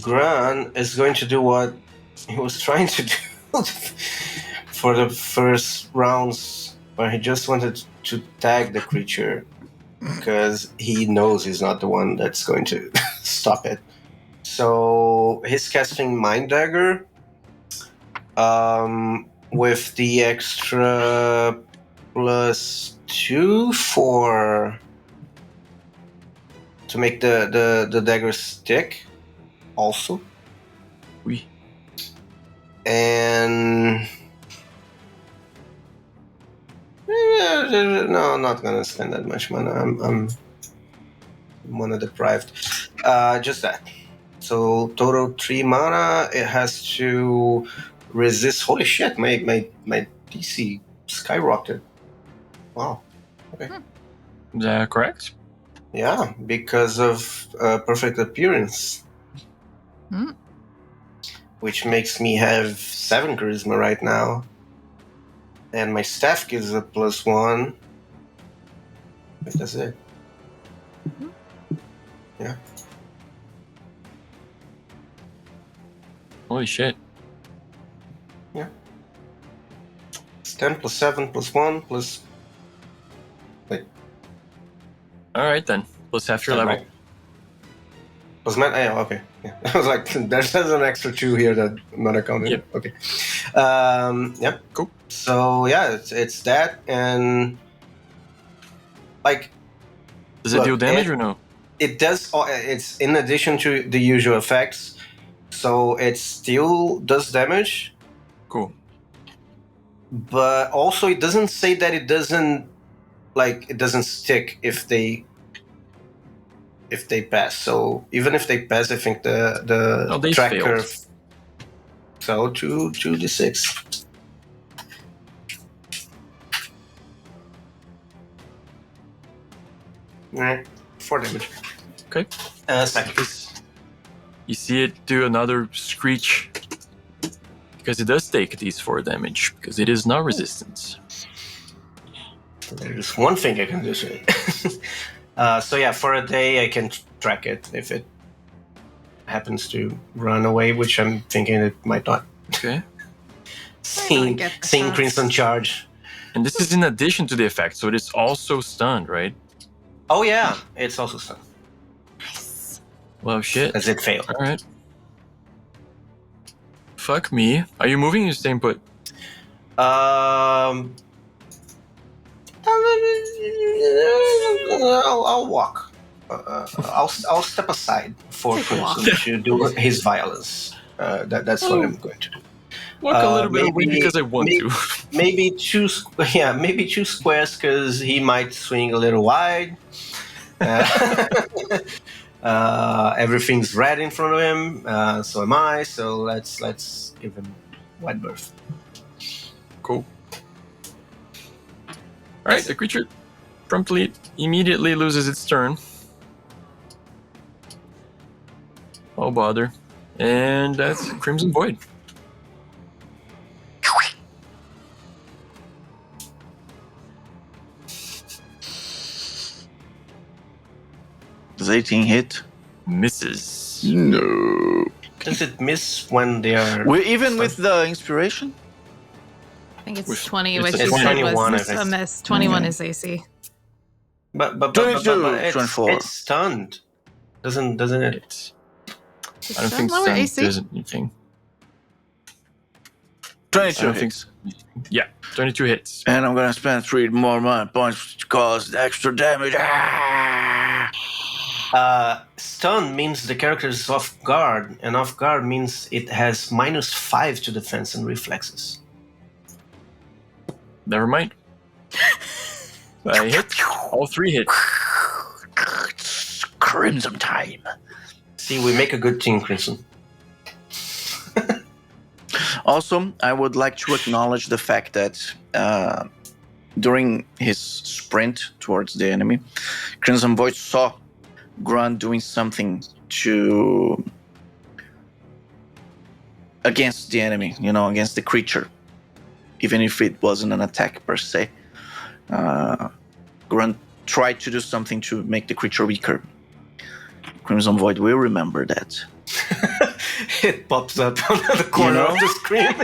Gran is going to do what he was trying to do for the first rounds, where he just wanted to tag the creature because he knows he's not the one that's going to stop it. So he's casting Mind Dagger with the extra +2 to make the dagger stick also. Oui. And no, I'm not gonna spend that much mana. I'm mana deprived. Just that. So total 3 mana. It has to resist. Holy shit! My DC skyrocketed. Wow. Okay. Is that correct? Yeah, because of Perfect Appearance. Which makes me have 7 charisma right now. And my staff gives a +1. That's it. Yeah. Holy shit. Yeah. It's 10 +7 +1 plus... Wait. Alright then. Plus half your level. Right? Was my... Yeah, okay. Yeah. I was like, there's an extra 2 here that I'm not accounting. Yep. Okay. Yeah. Cool. So, yeah, it's that, and... Like... Does it deal damage or no? It does. It's in addition to the usual effects, so it still does damage. Cool. But also, it doesn't say that it doesn't stick if they pass. So even if they pass, I think the tracker. Failed. So 2d6. Alright, 4 damage. Okay. Second. You see it do another screech. Because it does take these 4 damage. Because it is not resistance. There's one thing I can do to it. So yeah, for a day I can track it if it happens to run away, which I'm thinking it might not. Okay. Seeing Crimson Charge. And this is in addition to the effect, so it is also stunned, right? Oh yeah, it's also stunned. Nice. Well, shit. As it failed. Alright. Fuck me. Are you moving or you staying put? I'll walk. I'll step aside for Crimson to do his violence. That's what I'm going to do. Walk a little bit away because I want to. Maybe 2 squares because he might swing a little wide. Everything's red in front of him, so am I. So let's give him wide berth. Cool. Alright, the creature immediately loses its turn. Oh bother. And that's Crimson Void. Does 18 hit? Misses. No. Does it miss when they are... Even with the inspiration? I think it's 20, it's which a is 21, was a miss. 21 is AC. But 24. it's stunned. Doesn't it? I don't think lower stun AC? does anything. 22 hits. Yeah, 22 hits. And I'm gonna spend 3 more mana points to cause extra damage. Stun means the character is off guard, and off guard means it has -5 to defense and reflexes. Never mind. I hit. All 3 hit. It's Crimson time. See, we make a good team, Crimson. Also, I would like to acknowledge the fact that during his sprint towards the enemy, Crimson Void saw Grun doing something against the enemy, against the creature, even if it wasn't an attack per se. Grun tried to do something to make the creature weaker. Crimson Void will remember that. It pops up on the corner of the screen.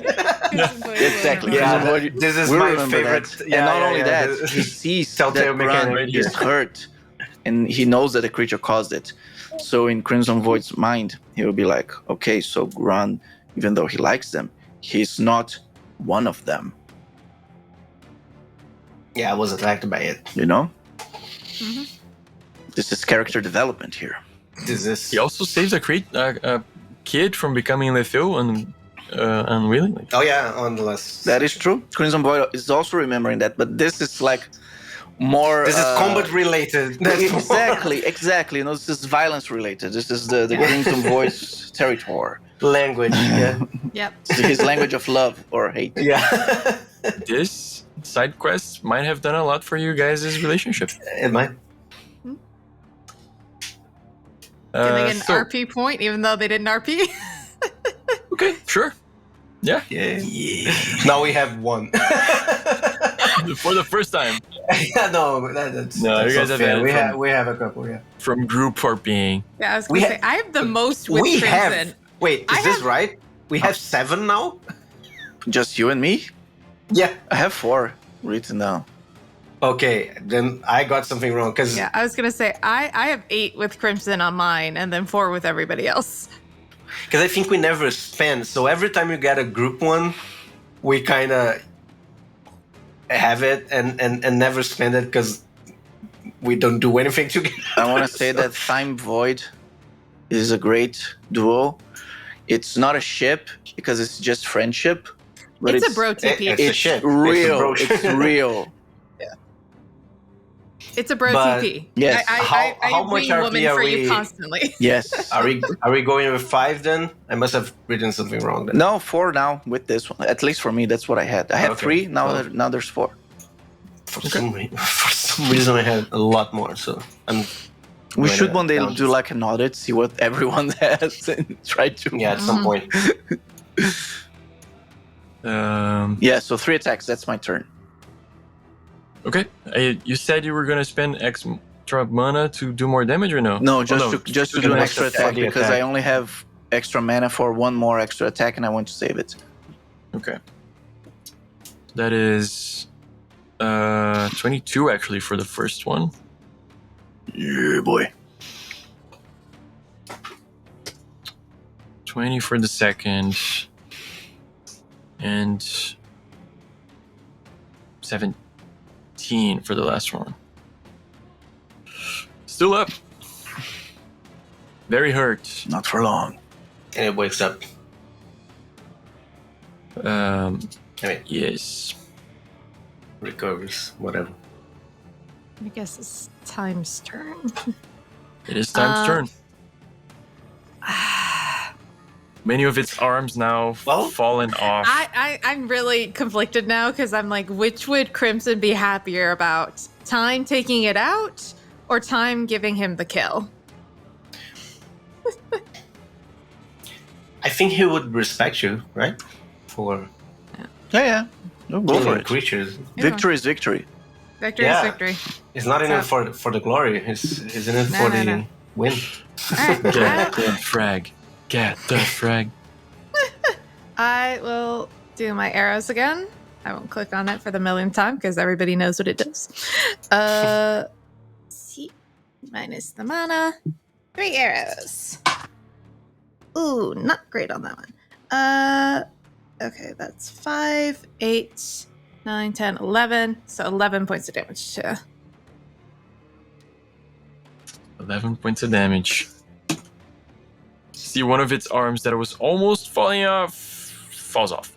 Exactly. Yeah, this is my favorite. That. And not only that, he sees that Grun is hurt, and he knows that the creature caused it. So in Crimson Void's mind, he will be like, okay, so Grun, even though he likes them, he's not one of them. Yeah, I was attacked by it. Mm-hmm. This is character development here. He also saves a kid from becoming lethal and unwillingly. Oh yeah, on the list. That is true. Crimson Void is also remembering that, but this is like more. This is combat related. Exactly. This is violence related. This is the Crimson Void's territory. Language. Yeah. Yep. His language of love or hate. Yeah. This side quest might have done a lot for you guys' relationship. It might. Getting an RP point, even though they didn't RP. Okay, sure. Yeah. Now we have one. For the first time. Yeah, that's you guys have we have a couple, yeah. From group RPing. Yeah, I was going to say, I have the most with Crimson. Wait, is this right? We have 7 now? Just you and me? Yeah. I have 4 written down. Okay, then I got something wrong. Yeah, I was going to say, I have 8 with Crimson on mine, and then 4 with everybody else. Because I think we never spend, so every time you get a group one, we kind of have it and never spend it because we don't do anything together. I want to say that Time Void is a great duo. It's not a ship because it's just friendship. But it's a bro TP. It's a ship. Real. It's real. It's a bro TP. Yes. How much RP are we constantly? Yes. Are we going with 5 then? I must have written something wrong then. No, 4 now with this one. At least for me, that's what I had. I had 3. Now there's 4. For some reason, I had a lot more. So we should one day do like an audit, see what everyone has, and try to. Yeah, at some point. Yeah. So 3 attacks. That's my turn. Okay. You said you were going to spend extra mana to do more damage or no? No, just to do an extra attack because I only have extra mana for 1 more extra attack and I want to save it. Okay. That is 22 actually for the first one. Yeah, boy. 20 for the second. And 17 for the last one. Still up. Very hurt. Not for long. And it wakes up. Yes. Recovers, whatever. I guess it's Time's turn. It is Time's turn. Many of its arms now fallen off. I'm really conflicted now because I'm like, which would Crimson be happier about? Time taking it out or Time giving him the kill? I think he would respect you, right? For Yeah. No, go for it. Creatures. Victory is victory. Victory is victory. He's not in it for the glory. He's in it for the win. Right. Get the frag. Get the frag. I will do my arrows again. I won't click on it for the millionth time because everybody knows what it does. See, minus the mana. 3 arrows. Ooh, not great on that one. Okay, that's 5, 8, 9, 10, 11. So 11 points of damage to 11 points of damage. See one of its arms that was almost falling off, falls off.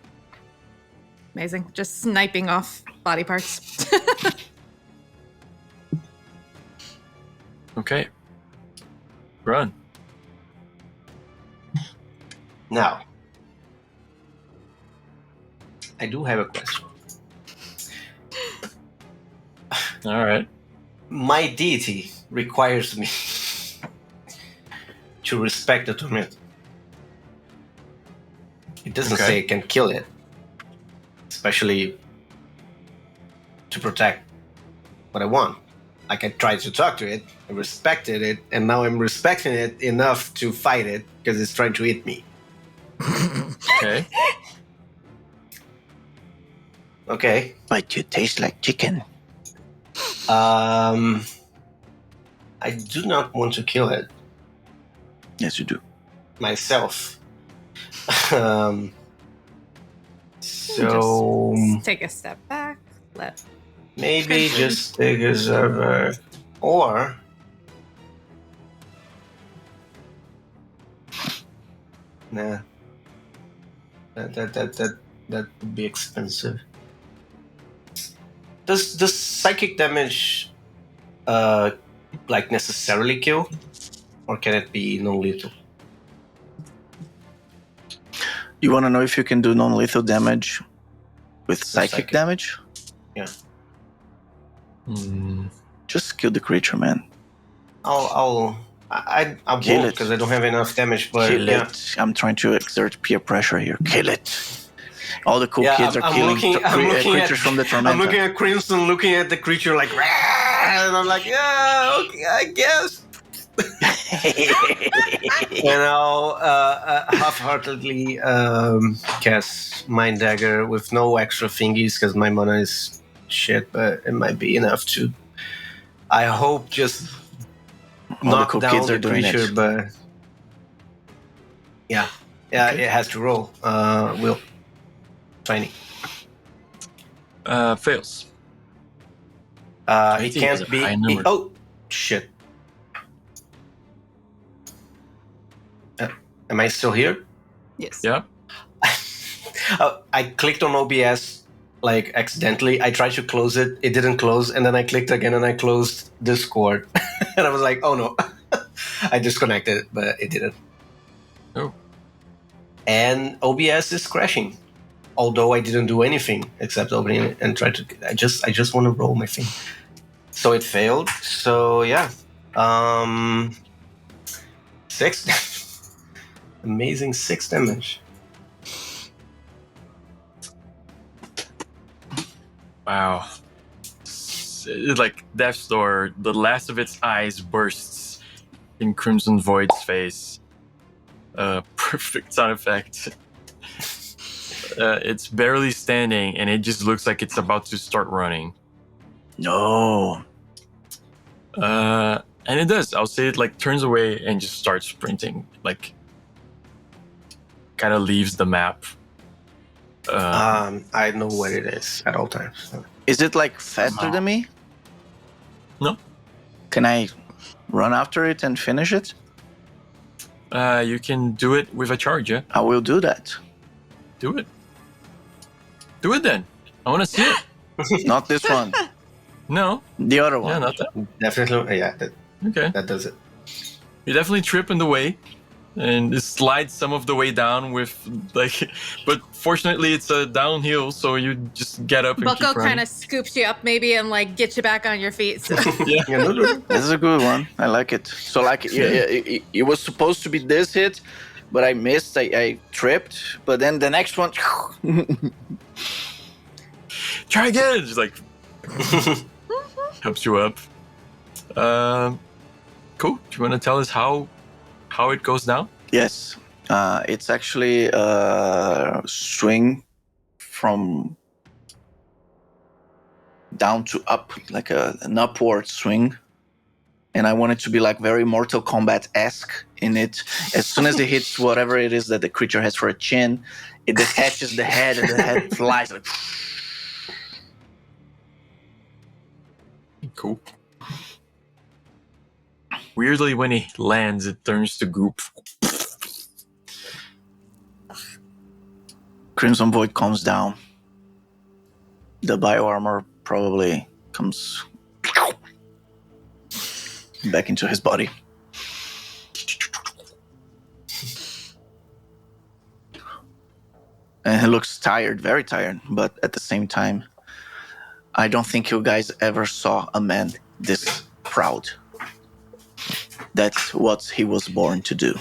Amazing. Just sniping off body parts. Okay. Run. Now, I do have a question. All right. My deity requires me to respect the Tormenta. It doesn't say I can kill it, especially to protect what I want. Like, I tried to talk to it, I respected it, and now I'm respecting it enough to fight it because it's trying to eat me. Okay. Okay. But you taste like chicken. I do not want to kill it. Yes, you do. Myself. So just take a step back. Maybe just take a step back. Or nah. That would be expensive. Does psychic damage like necessarily kill? Or can it be non-lethal? You want to know if you can do non-lethal damage with psychic damage? Yeah. Just kill the creature, man. I won't because I don't have enough damage. But kill it. I'm trying to exert peer pressure here. Kill it. All the cool kids are killing creatures from the Tormenta. I'm looking at Crimson, looking at the creature like, and I'm like, yeah, okay, I guess. And I'll half-heartedly cast Mind Dagger with no extra thingies because my mana is shit, but it might be enough to, I hope, just knock down the creature, but yeah, okay. It has to roll. Will. Tiny. Fails. It can't be. Oh, shit. Am I still here? Yes. Yeah. I clicked on OBS like accidentally. I tried to close it. It didn't close. And then I clicked again and I closed Discord. And I was like, oh no. I disconnected it, but it didn't. Oh. And OBS is crashing. Although I didn't do anything except opening it and try to. I just want to roll my thing. So it failed. So yeah. 6. Amazing 6 damage. Wow. Like Death's Door, the last of its eyes bursts in Crimson Void's face. Perfect sound effect. It's barely standing and it just looks like it's about to start running. No. And it does. I'll say it like turns away and just starts sprinting. Like kind of leaves the map. I know what it is at all times. So. Is it like faster than me? No. Can I run after it and finish it? You can do it with a charge, yeah? I will do that. Do it. Do it then. I want to see it. Not this one. No. The other one. Yeah, not that. Definitely. Yeah. Okay. That does it. You definitely trip in the way. And it slides some of the way down with like, but fortunately it's a downhill, so you just get up and Bucko keep kind of scoops you up maybe and like gets you back on your feet. So. Yeah. This is a good one. I like it. So like it was supposed to be this hit, but I missed. I tripped, but then the next one. Try again. Just like helps you up. Cool. Do you want to tell us how it goes down? Yes. It's actually a swing from down to up, like an upward swing. And I want it to be like very Mortal Kombat-esque in it. As soon as it hits whatever it is that the creature has for a chin, it detaches the head and the head flies like... Cool. Weirdly, when he lands, it turns to goop. Crimson Void comes down. The bioarmor probably comes back into his body. And he looks tired, very tired, but at the same time, I don't think you guys ever saw a man this proud. That's what he was born to do.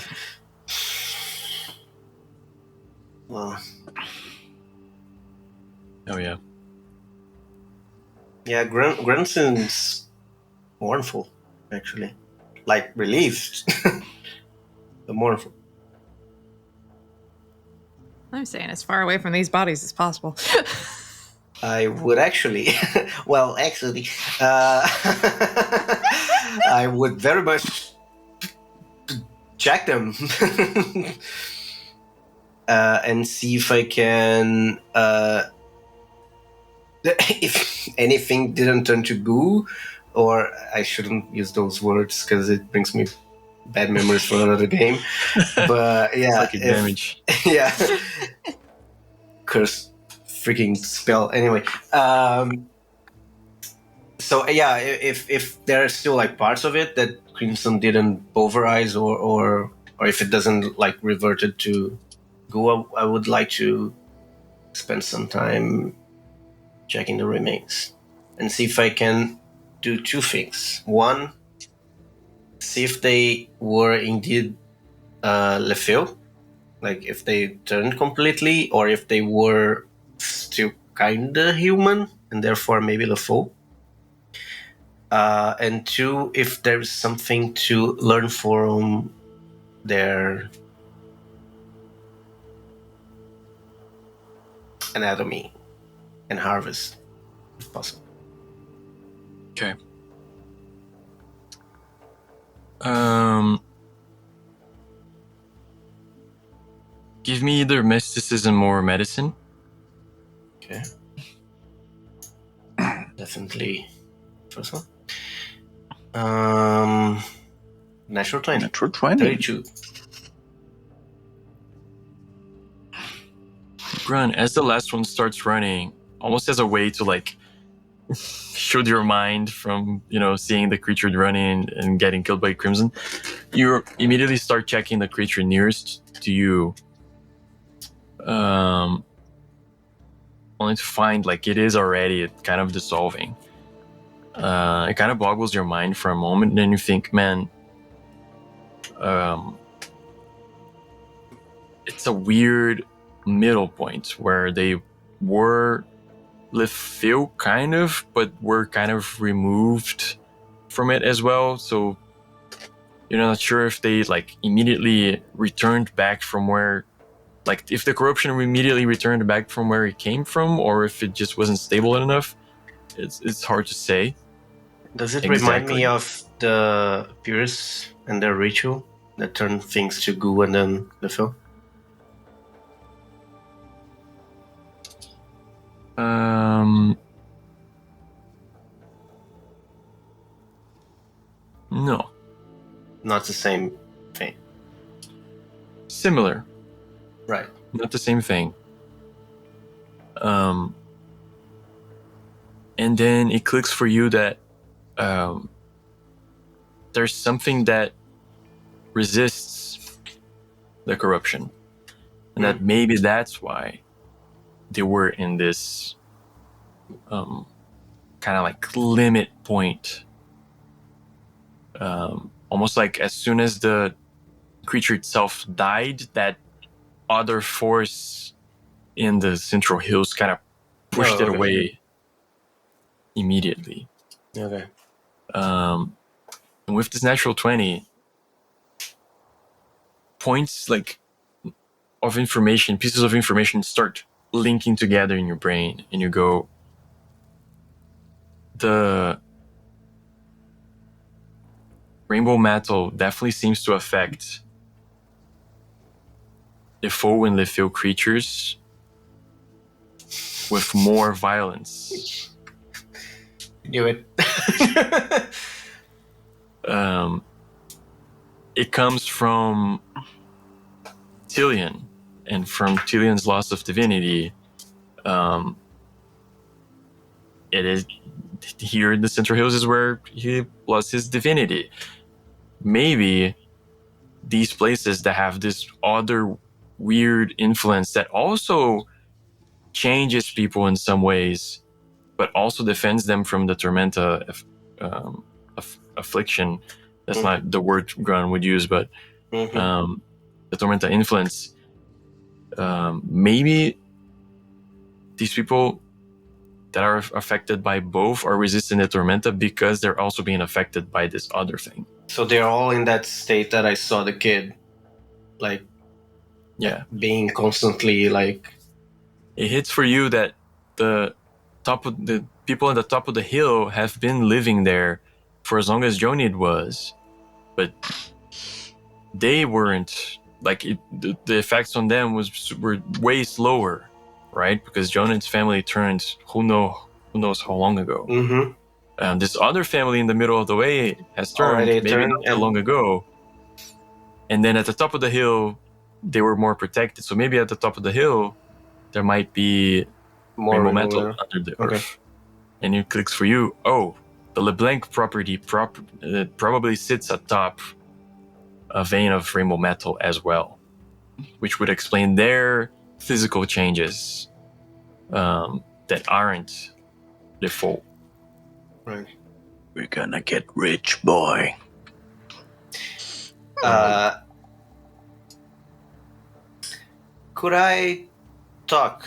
Well, Oh yeah. yeah, Grunson's mournful, actually. Like, relieved. But mournful. I'm staying as far away from these bodies as possible. I would actually, I would very much check them and see if I can, if anything didn't turn to goo, or I shouldn't use those words because it brings me bad memories for another game. But yeah, Psychic damage. Yeah, curse. Freaking spell. Anyway, so yeah, if there are still like parts of it that Crimson didn't pulverize, or if it doesn't like reverted to goo, I would like to spend some time checking the remains and see if I can do two things. One, see if they were indeed Lefeu, like if they turned completely, or if they were still kinda human and therefore maybe the foe. And two, if there's something to learn from their anatomy and harvest, if possible. Okay. Give me either mysticism or medicine. Okay. Definitely first one. Natural 20. Natural 20. 32. Grun, as the last one starts running, almost as a way to like shield your mind from, seeing the creature running and getting killed by Crimson, you immediately start checking the creature nearest to you. Only to find like it is already kind of dissolving. It kind of boggles your mind for a moment, and then you think, man, it's a weird middle point where they were Lefeu kind of, but were kind of removed from it as well. So you're not sure if they like immediately returned back from where, like if the corruption immediately returned back from where it came from, or if it just wasn't stable enough. It's hard to say. Does it remind me of the Purus and their ritual that turned things to goo and then Lefeu? No. Not the same thing. Similar. Right. Not the same thing. And then it clicks for you that there's something that resists the corruption. And that maybe that's why they were in this kind of like limit point. Almost like as soon as the creature itself died, that other force in the Central Hills kind of pushed it away immediately. Okay. And with this natural 20, points like of information, pieces of information start linking together in your brain, and you go, the rainbow metal definitely seems to affect the foe and Lefeu creatures with more violence. Knew it. It comes from Tillian, and from Tillian's loss of divinity. It is here in the Central Hills is where he lost his divinity. Maybe these places that have this other weird influence that also changes people in some ways, but also defends them from the Tormenta affliction. That's not the word Gran would use, but the Tormenta influence. Maybe these people that are affected by both are resisting the Tormenta because they're also being affected by this other thing. So they're all in that state that I saw the kid, like, being constantly like. It hits for you that the people on the top of the hill have been living there for as long as Jonid was, but they weren't. Like the effects on them were way slower, right? Because Jonid's family turned who knows how long ago. This other family in the middle of the way has turned maybe not so long ago, and then at the top of the hill they were more protected. So maybe at the top of the hill there might be more rainbow metal under the earth. And it clicks for you. Oh, the LeBlanc property probably sits atop a vein of rainbow metal as well, which would explain their physical changes that aren't default. Right. We're gonna get rich, boy. Could I talk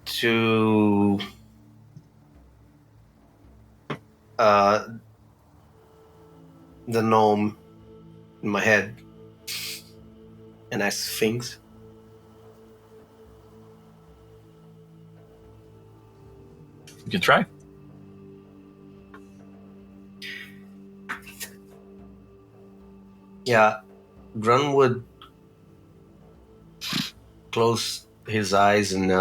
to the gnome in my head and ask things? You can try. Yeah, Grun would close his eyes and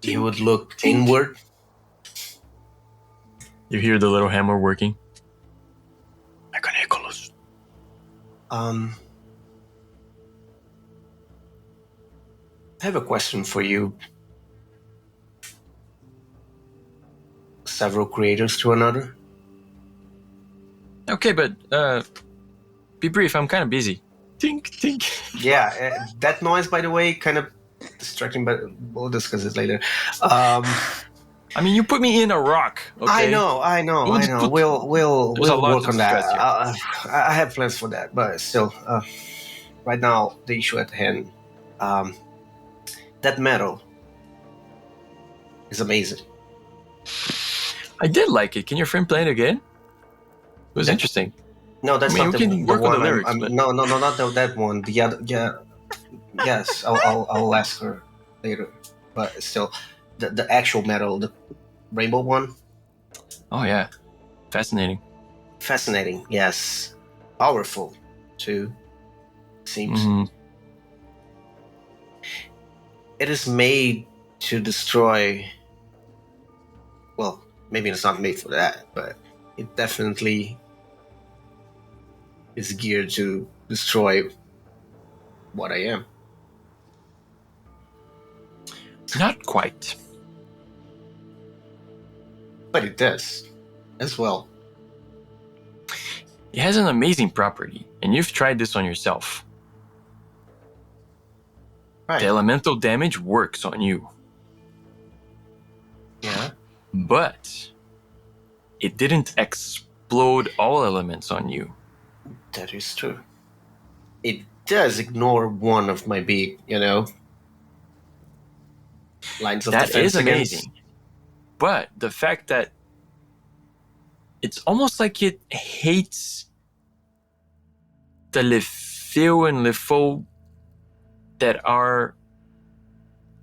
he would look inward. You hear the little hammer working. Nicholas. I have a question for you. Several creators to another. Okay, but be brief. I'm kind of busy. Tink, tink. Yeah, that noise, by the way, kind of distracting, but we'll discuss it later. I mean, you put me in a rock. Okay? I know. We'll work on that. I have plans for that, but still, right now the issue at hand, that metal is amazing. I did like it. Can your friend play it again? It was interesting. No, that's not the work one. on the lyrics, no, not that one. The other, yes, I'll ask her later. But still, the actual metal, the rainbow one. Oh yeah, fascinating. Fascinating, yes. Powerful, too. Seems. Mm-hmm. It is made to destroy. Well, maybe it's not made for that, but it definitely is geared to destroy what I am. Not quite. But it does, as well. It has an amazing property, and you've tried this on yourself. Right. The elemental damage works on you. Yeah. But it didn't explode all elements on you. That is true. It does ignore one of my big, lines of defense. That is amazing. But the fact that it's almost like it hates the Lefeu and Lefou that are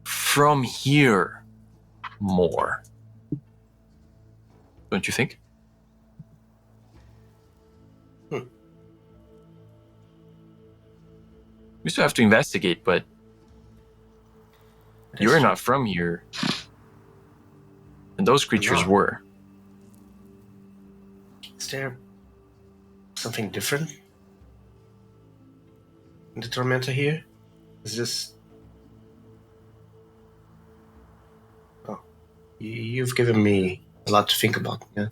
from here more. Don't you think? We still have to investigate, but you're not from here. And those creatures were. Is there something different in the Tormenta here? Is this... Oh, you've given me a lot to think about, yeah?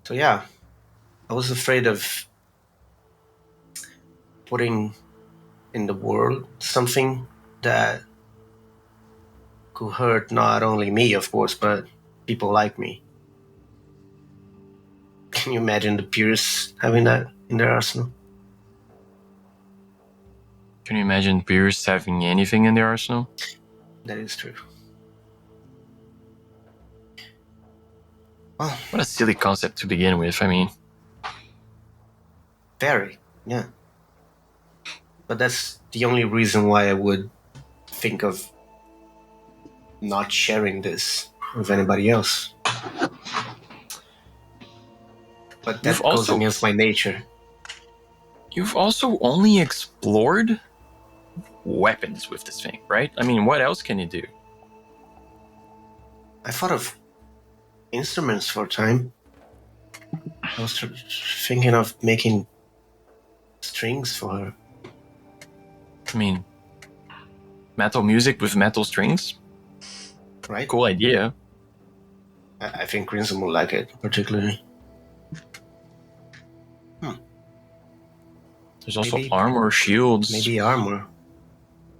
So yeah, I was afraid of putting in the world, something that could hurt not only me, of course, but people like me. Can you imagine the purists having that in their arsenal? Can you imagine purists having anything in their arsenal? That is true. Well, what a silly concept to begin with, I mean. Very, yeah. But that's the only reason why I would think of not sharing this with anybody else. But that goes against my nature. You've also only explored weapons with this thing, right? I mean, what else can you do? I thought of instruments for a time. I was thinking of making strings for her. I mean, metal music with metal strings? Right? Cool idea. I think Crimson will like it, particularly. There's also armor, shields. Maybe armor.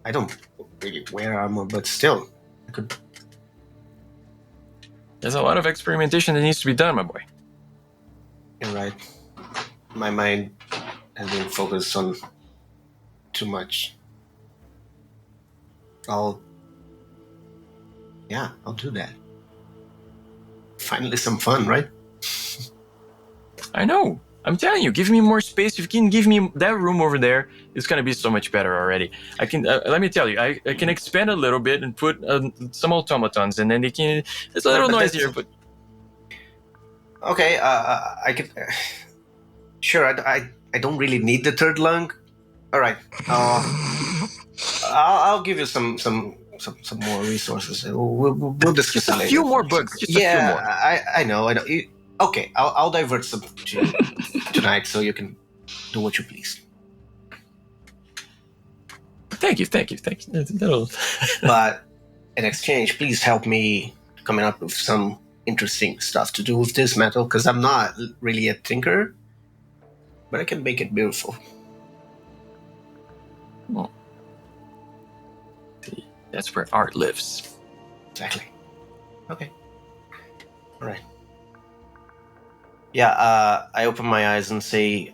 I don't really wear armor, but still, I could. There's a lot of experimentation that needs to be done, my boy. You're right. My mind has been focused on too much. I'll do that. Finally some fun, right? I know. I'm telling you, give me more space. If you can give me that room over there, it's going to be so much better already. I can, let me tell you, I can expand a little bit and put some automatons, and then they can, it's a little noisier, but... Okay, I could... Sure, I don't really need the third lung. All right, I'll give you some more resources. We'll discuss just a later. few more books. Just a few more. I know. Okay, I'll divert some to you tonight, so you can do what you please. Thank you. But in exchange, please help me coming up with some interesting stuff to do with this metal, because I'm not really a tinker, but I can make it beautiful. Well, that's where art lives. Exactly. Okay. All right. Yeah, I open my eyes and say,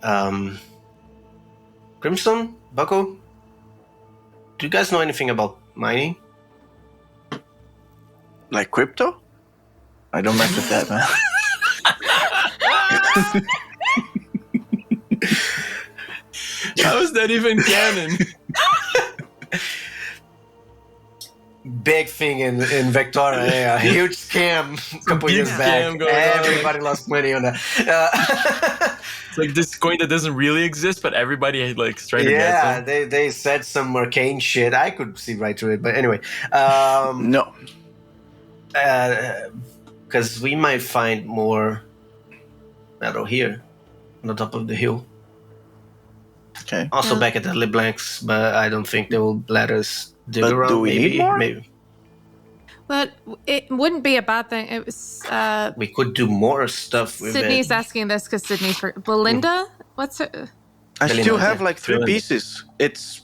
Crimson, Bucko, do you guys know anything about mining? Like crypto? I don't mess with that, man. How is that even canon? Big thing in Victoria, a huge scam a couple years back. Everybody lost money on that. It's like this coin that doesn't really exist, but everybody like trying to guess. Yeah, they said some arcane shit. I could see right through it, but anyway. No. Because we might find more metal here on the top of the hill. Okay. Also back at the LeBlancs, but I don't think they will let us dig But around. do we need more? Maybe. But it wouldn't be a bad thing. It was. We could do more stuff with Sydney's it. asking this because Sydney's for Belinda. What's her? I Belinda, still have yeah. like 3 pieces. It's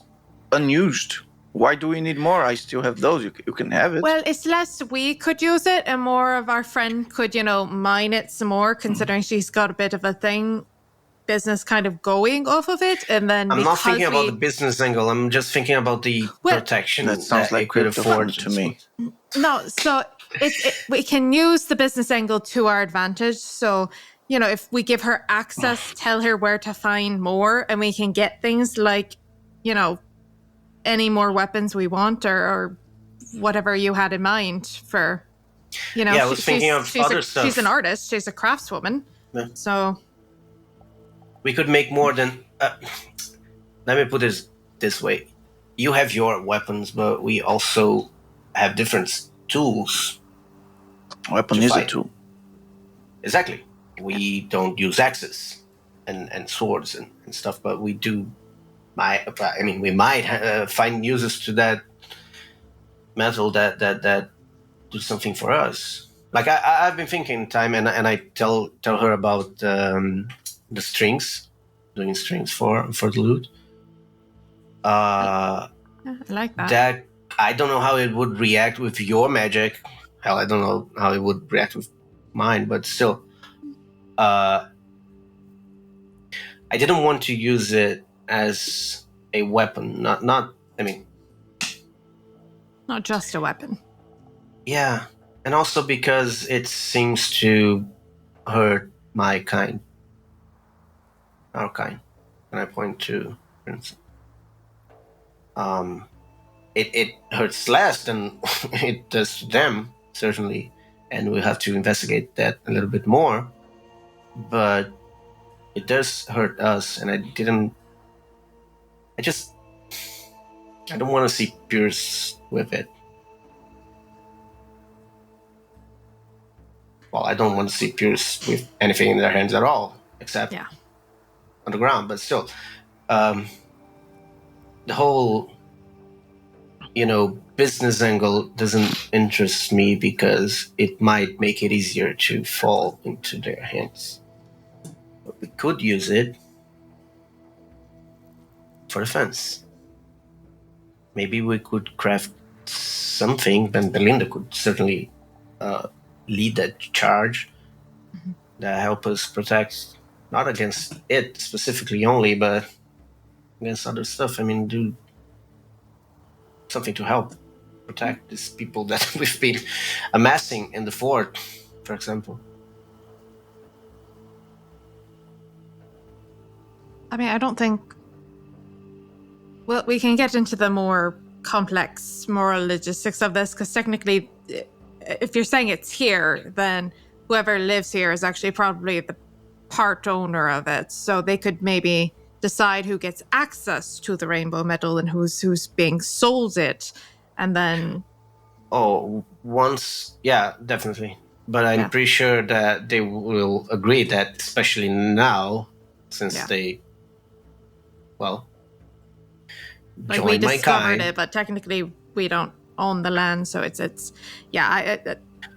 unused. Why do we need more? I still have those. You can have it. Well, it's less we could use it, and more of our friend could, mine it some more. Considering she's got a bit of a business kind of going off of it, and then I'm not thinking about the business angle. I'm just thinking about the protection. That sounds like it could afford to me. No, so we can use the business angle to our advantage. So, if we give her access, tell her where to find more, and we can get things like, any more weapons we want, or whatever you had in mind for, Yeah, I was thinking of other stuff. She's an artist. She's a craftswoman. Yeah. So we could make more than... let me put it this way. You have your weapons, but we also have different tools. Weapon is a tool. Exactly. We don't use axes and swords and stuff, but we do... we might find uses to that metal that do something for us. Like I've been thinking time, and I tell her about the strings, doing strings for the loot. I like that. That I don't know how it would react with your magic. Hell, I don't know how it would react with mine, but still. I didn't want to use it as a weapon. Not just a weapon. Yeah, and also because it seems to hurt my kind. Our kind. And I point to Prince. It hurts less than it does to them, certainly, and we'll have to investigate that a little bit more. But it does hurt us, and I don't want to see Pierce with it. Well, I don't want to see Pierce with anything in their hands at all, except on the ground. But still, the whole, business angle doesn't interest me because it might make it easier to fall into their hands. But we could use it for defense. Maybe we could craft something, and Belinda could certainly lead that charge that help us protect, not against it specifically only, but against other stuff. I mean, do something to help protect these people that we've been amassing in the fort, for example. I mean, I don't think... Well, we can get into the more complex moral logistics of this, because technically, if you're saying it's here, then whoever lives here is actually probably the part owner of it. So they could maybe decide who gets access to the rainbow medal and who's being sold it, and then... Oh, once... Yeah, definitely. But I'm pretty sure that they will agree that, especially now, since they... Well... Like, we discovered it, but technically we don't own the land, so it's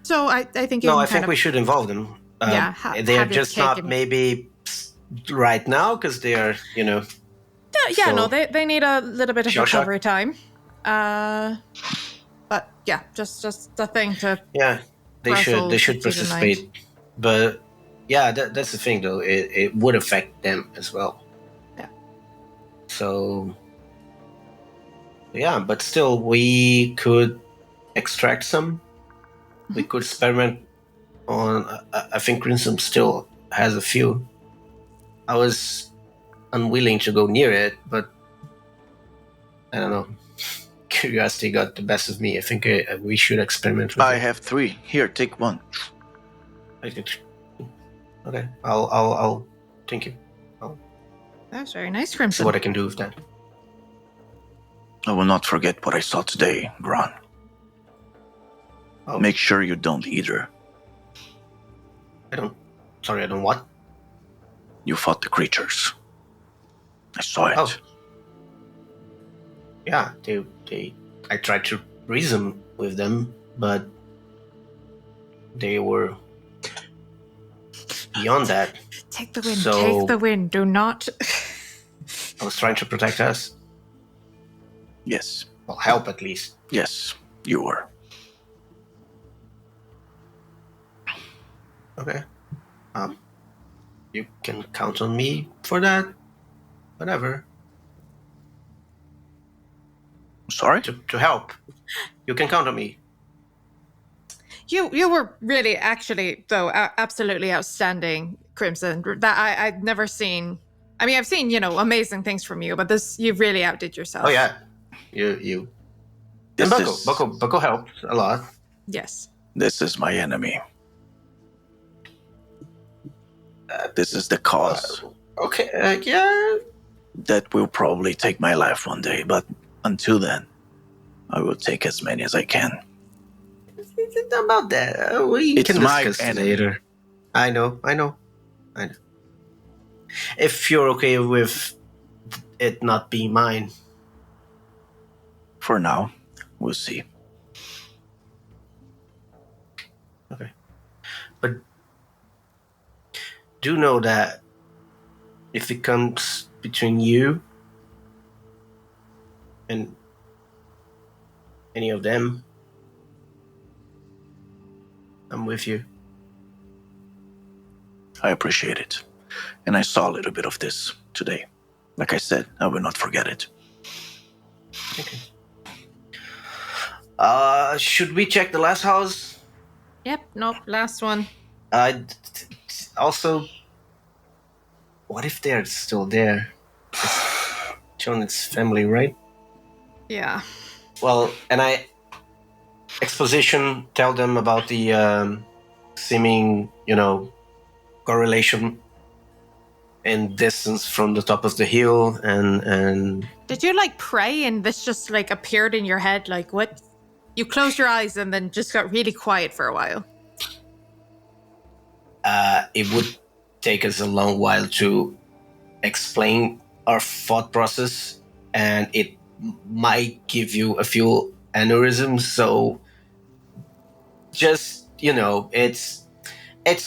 so I think I think we should involve them. They are just not maybe right now because they are, they need a little bit of recovery time. But just the thing to they should participate. But that's the thing though. It would affect them as well. Yeah. So. Yeah, but still, we could extract some. We could experiment on... I think Crimson still has a few. I was unwilling to go near it, but I don't know. Curiosity got the best of me. I think we should experiment with it. I have 3. Here, take one. Okay, I'll thank you. That's very nice, Crimson. See what I can do with that. I will not forget what I saw today, Gran. Make sure you don't either. I don't what? You fought the creatures. I saw it. Oh. Yeah, I tried to reason with them, but they were beyond that. Take the wind, take the wind, do not... I was trying to protect us. Yes. Well, help at least. Yes, you were. Okay. You can count on me for that. Whatever. Sorry? To help. You can count on me. You were really, actually, though, absolutely outstanding, Crimson. That I've never seen... I mean, I've seen, amazing things from you, but this, you really outdid yourself. Oh, yeah. You. And Bucko helped a lot. Yes. This is my enemy. This is the cause. Okay, yeah. That will probably take my life one day, but until then, I will take as many as I can. It's not about that. We can discuss later. I know. If you're okay with it not being mine. For now, we'll see. Okay. But do know that if it comes between you and any of them, I'm with you. I appreciate it. And I saw a little bit of this today. Like I said, I will not forget it. Okay. Should we check the last house? Yep, nope, last one. Also, what if they're still there? It's Jonid's family, right? Yeah. Well, and I exposition tell them about the seeming, correlation and distance from the top of the hill and Did you pray and this just appeared in your head? Like what? You closed your eyes and then just got really quiet for a while. It would take us a long while to explain our thought process, and it might give you a few aneurysms. So just, it's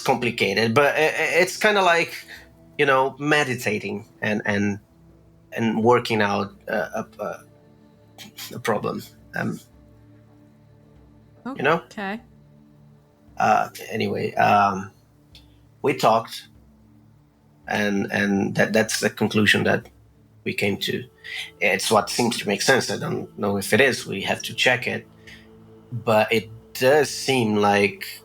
complicated, but it's kind of like, meditating and working out a problem. Okay. Anyway, we talked, and that's the conclusion that we came to. It's what seems to make sense. I don't know if it is. We have to check it, but it does seem like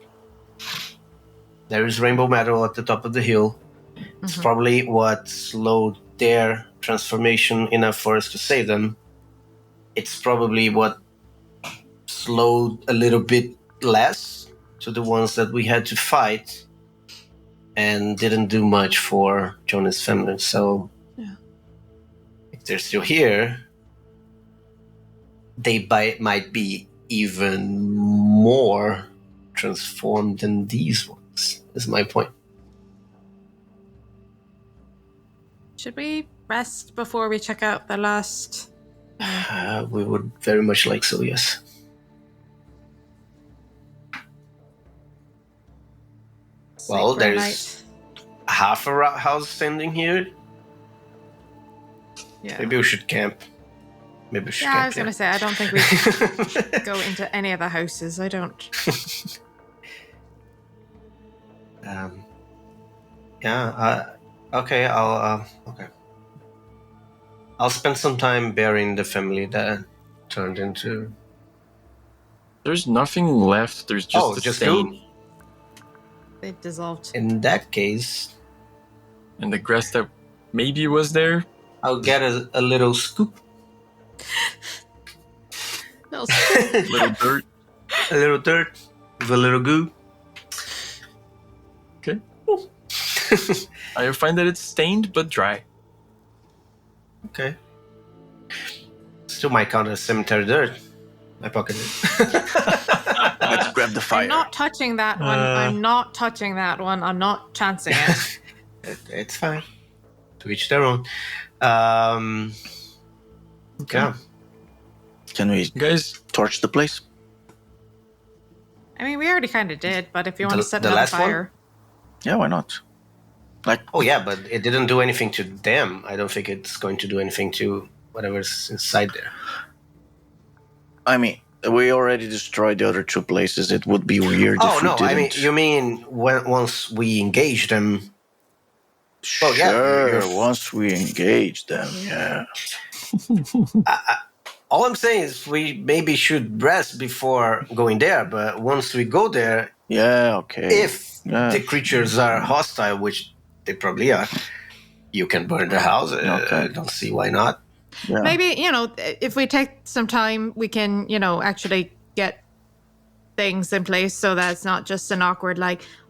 there is rainbow metal at the top of the hill. It's probably what slowed their transformation enough for us to save them. It's probably what slowed a little bit less to the ones that we had to fight and didn't do much for Jonid's family. So if they're still here, they might be even more transformed than these ones, is my point. Should we rest before we check out the last? We would very much like so, yes. Well, there's half a house standing here. Yeah. Maybe we should camp. I was going to say, I don't think we should go into any of the houses. I don't. Okay, I'll spend some time burying the family that turned into... There's nothing left. There's just a stain. Goo? They dissolved. In that case... And the grass that maybe was there? I'll get a little scoop. No scoop. Little dirt. A little dirt with a little goo. Okay. I find that it's stained but dry. Okay. Still might count as cemetery dirt. I pocketed it. Let's grab the fire. I'm not touching that one. I'm not touching that one. I'm not chancing it. It's fine. To each their own. Okay. Yeah. Can we guys torch the place? I mean, we already kind of did, but if you want to set another fire. One? Yeah, why not? Oh yeah, but it didn't do anything to them. I don't think it's going to do anything to whatever's inside there. I mean, we already destroyed the other two places. It would be weird if we didn't. I mean, you mean once we engage them? Sure, once we engage them, yeah. All I'm saying is we maybe should rest before going there, but once we go there... Yeah, okay. If the creatures are hostile, which they probably are, you can burn the house. I don't see why not. Yeah. Maybe, if we take some time, we can, actually get things in place so that it's not just an awkward,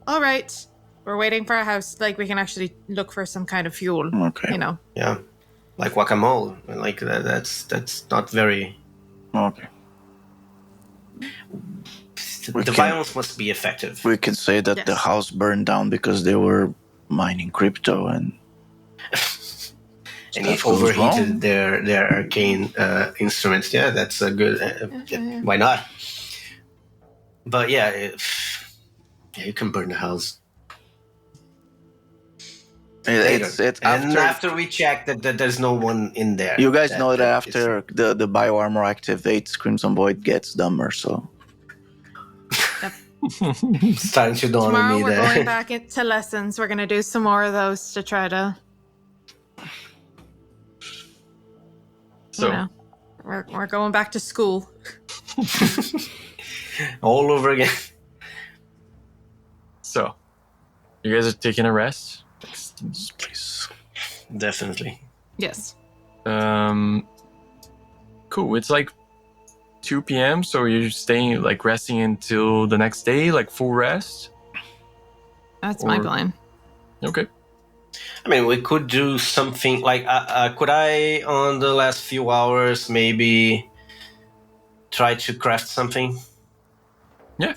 all right, we're waiting for a house. We can actually look for some kind of fuel. Okay. Yeah. Like guacamole. Like that's not very... Okay. The violence must be effective. We can say that the house burned down because they were mining crypto and it overheated their arcane instruments. Yeah, that's a good... Why not? But yeah, you can burn the house. It's and after we check that there's no one in there. You guys know that after the bioarmor activates, Crimson Void gets dumber, so... Starting to dawn on me Tomorrow we're there. going back into lessons. We're going to do some more of those to try to... So... We're going back to school. All over again. So, you guys are taking a rest? Please. Definitely. Yes. Cool. It's like 2 p.m., so you're staying, like, resting until the next day, like, full rest? That's my plan. Okay. I mean, we could do something like, could I, on the last few hours, maybe try to craft something? Yeah.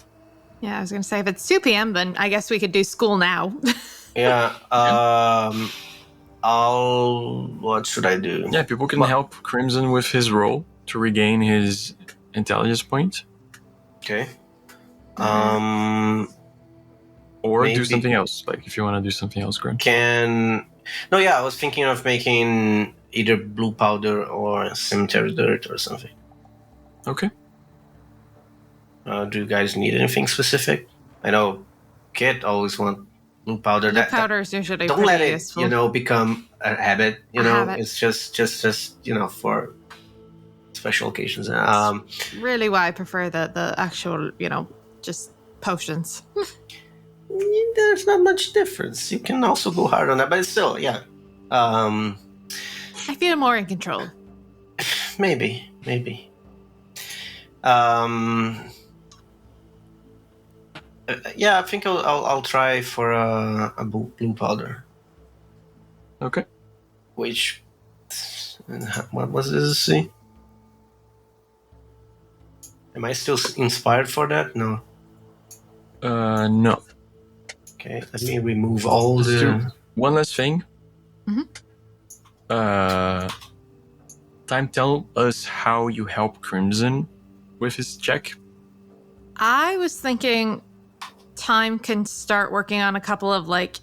Yeah, I was going to say, if it's 2 p.m., then I guess we could do school now. Yeah. What should I do? Yeah, people can help Crimson with his roll to regain his intelligence point. Okay. Or maybe do something else. Like, if you want to do something else, Grim. I was thinking of making either blue powder or cemetery dirt or something. Okay. Do you guys need anything specific? I know Kit always want blue powder. Blue powder is usually don't let it, useful. Become a habit. It's just for special occasions. Really, why I prefer the actual, just potions. There's not much difference. You can also go hard on that, but it's still, yeah. I feel more in control. Maybe. Yeah, I think I'll try for a blue powder. Okay. Which, what was this? See, am I still inspired for that? No. No. Okay, let me remove all Let's the... do one last thing. Mm-hmm. Time, tell us how you help Crimson with his check. I was thinking Time can start working on a couple of, like...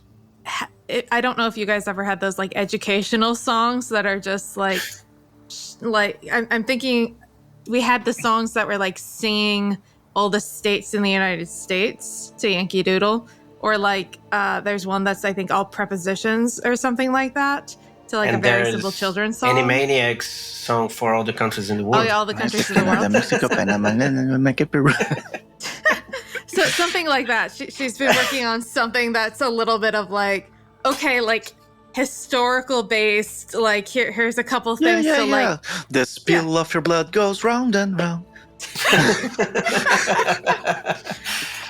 I don't know if you guys ever had those, like, educational songs that are just, like... I'm thinking we had the songs that were, like, singing all the states in the United States to Yankee Doodle. Or, like, there's one that's, I think, all prepositions or something like that. To, like, a very simple children's song. Animaniacs song for all the countries in the world. Oh, yeah, all the countries in the world. So something like that. She's been working on something that's a little bit of, like, okay, like, historical based, like, here's a couple things like... The spill of your blood goes round and round.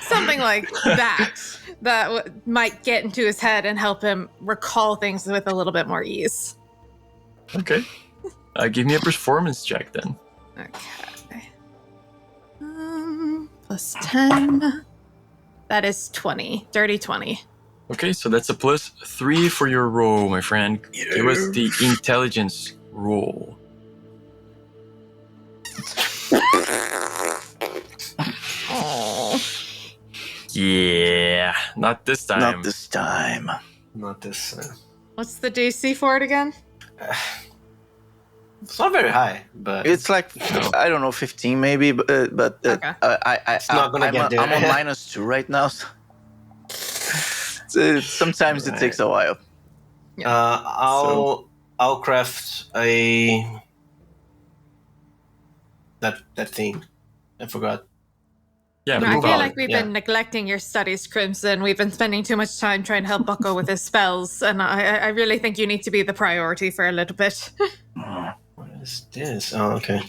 Something like that might get into his head and help him recall things with a little bit more ease. Okay. Give me a performance check then. Okay. Plus 10. That is 20. Dirty 20. Okay, so that's a +3 for your roll, my friend. Give us the intelligence roll. Oh. Yeah, not this time. Not this time. Not this. What's the DC for it again? It's not very high, but it's like I don't know, 15 maybe, but okay. It's not gonna get there. I'm on -2 right now. So sometimes it takes a while. I'll craft that thing. I forgot. Yeah, I feel like we've been neglecting your studies, Crimson. We've been spending too much time trying to help Bucko with his spells, and I really think you need to be the priority for a little bit. What is this? Oh, okay.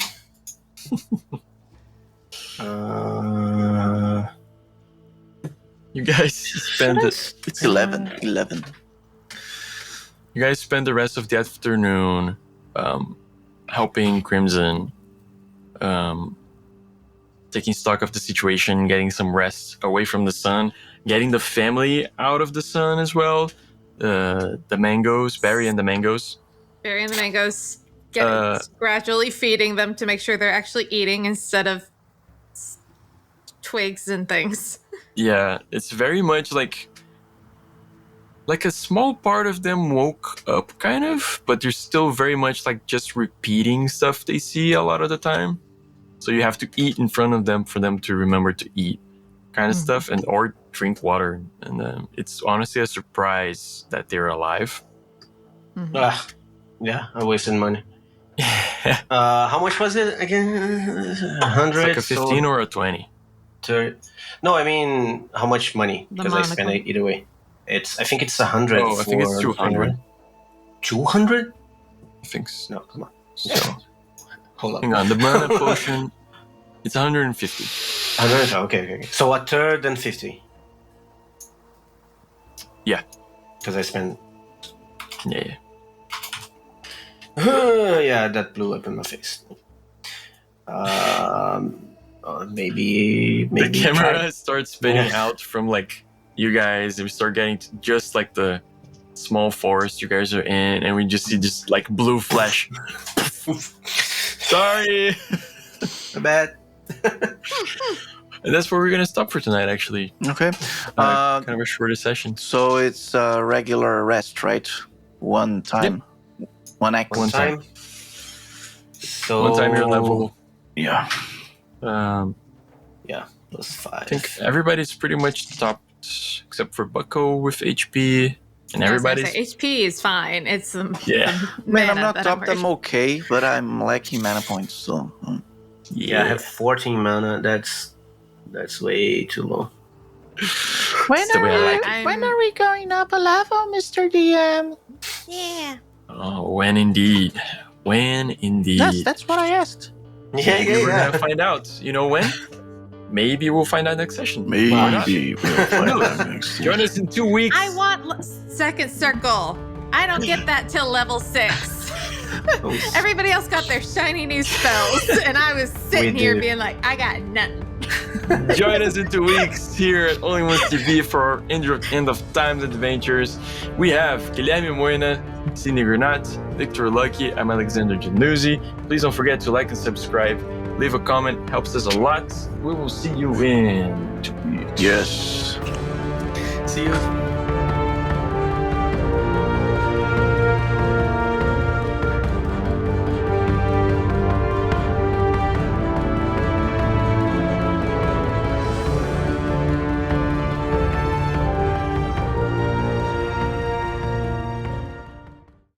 You guys spend It's 11. You guys spend the rest of the afternoon helping Crimson, taking stock of the situation, getting some rest away from the sun, getting the family out of the sun as well. The mangoes, Barry and the mangoes. Barry and the mangoes, gradually feeding them to make sure they're actually eating instead of twigs and things. Yeah, it's very much like like a small part of them woke up, kind of, but they're still very much like just repeating stuff they see a lot of the time. So you have to eat in front of them for them to remember to eat, kind of stuff, and or drink water. And it's honestly a surprise that they're alive. Yeah, I wasted money. How much was it again? 100? It's like a 15 or a 20. No, I mean, how much money? Because I spent it either way. I think it's 100. Oh, I think it's 200. 200? I think so. No, come on. So, hold on. hang on. The mana potion, it's 150. 100? Okay. So a third and 50. Yeah. Because I spent... Yeah. Yeah, that blew up in my face. Maybe the camera starts spinning out from like you guys, and we start getting to just like the small forest you guys are in, and we just see just like blue flash. Sorry. My bad. And that's where we're gonna stop for tonight, actually. Okay. Kind of a shorter session. So it's a regular rest, right? One time. Yep. One act. One time. So one time your level. Yeah. Yeah, plus 5. I think everybody's pretty much topped except for Bucko with HP, and everybody's HP is fine. It's Man, I'm not topped. I'm okay, but I'm lacking mana points. So yeah, I have 14 mana. That's way too low. When are we going up a level, Mr. DM? Yeah. Oh, when indeed. That's what I asked. Yeah. We're gonna find out. You know when? Maybe we'll find out next session. Maybe we'll find out next session. Join us in 2 weeks. I want second circle. I don't get that till level 6. Everybody else got their shiny new spells, and I was sitting here being like, I got nothing. Join us in 2 weeks here at Only Ones TV for our end of times adventures. We have Guilherme Moina, Sidney Granat, Victor Lucky, I'm Alexander Januzzi. Please don't forget to like and subscribe. Leave a comment, helps us a lot. We will see you in 2 weeks. Yes. See you.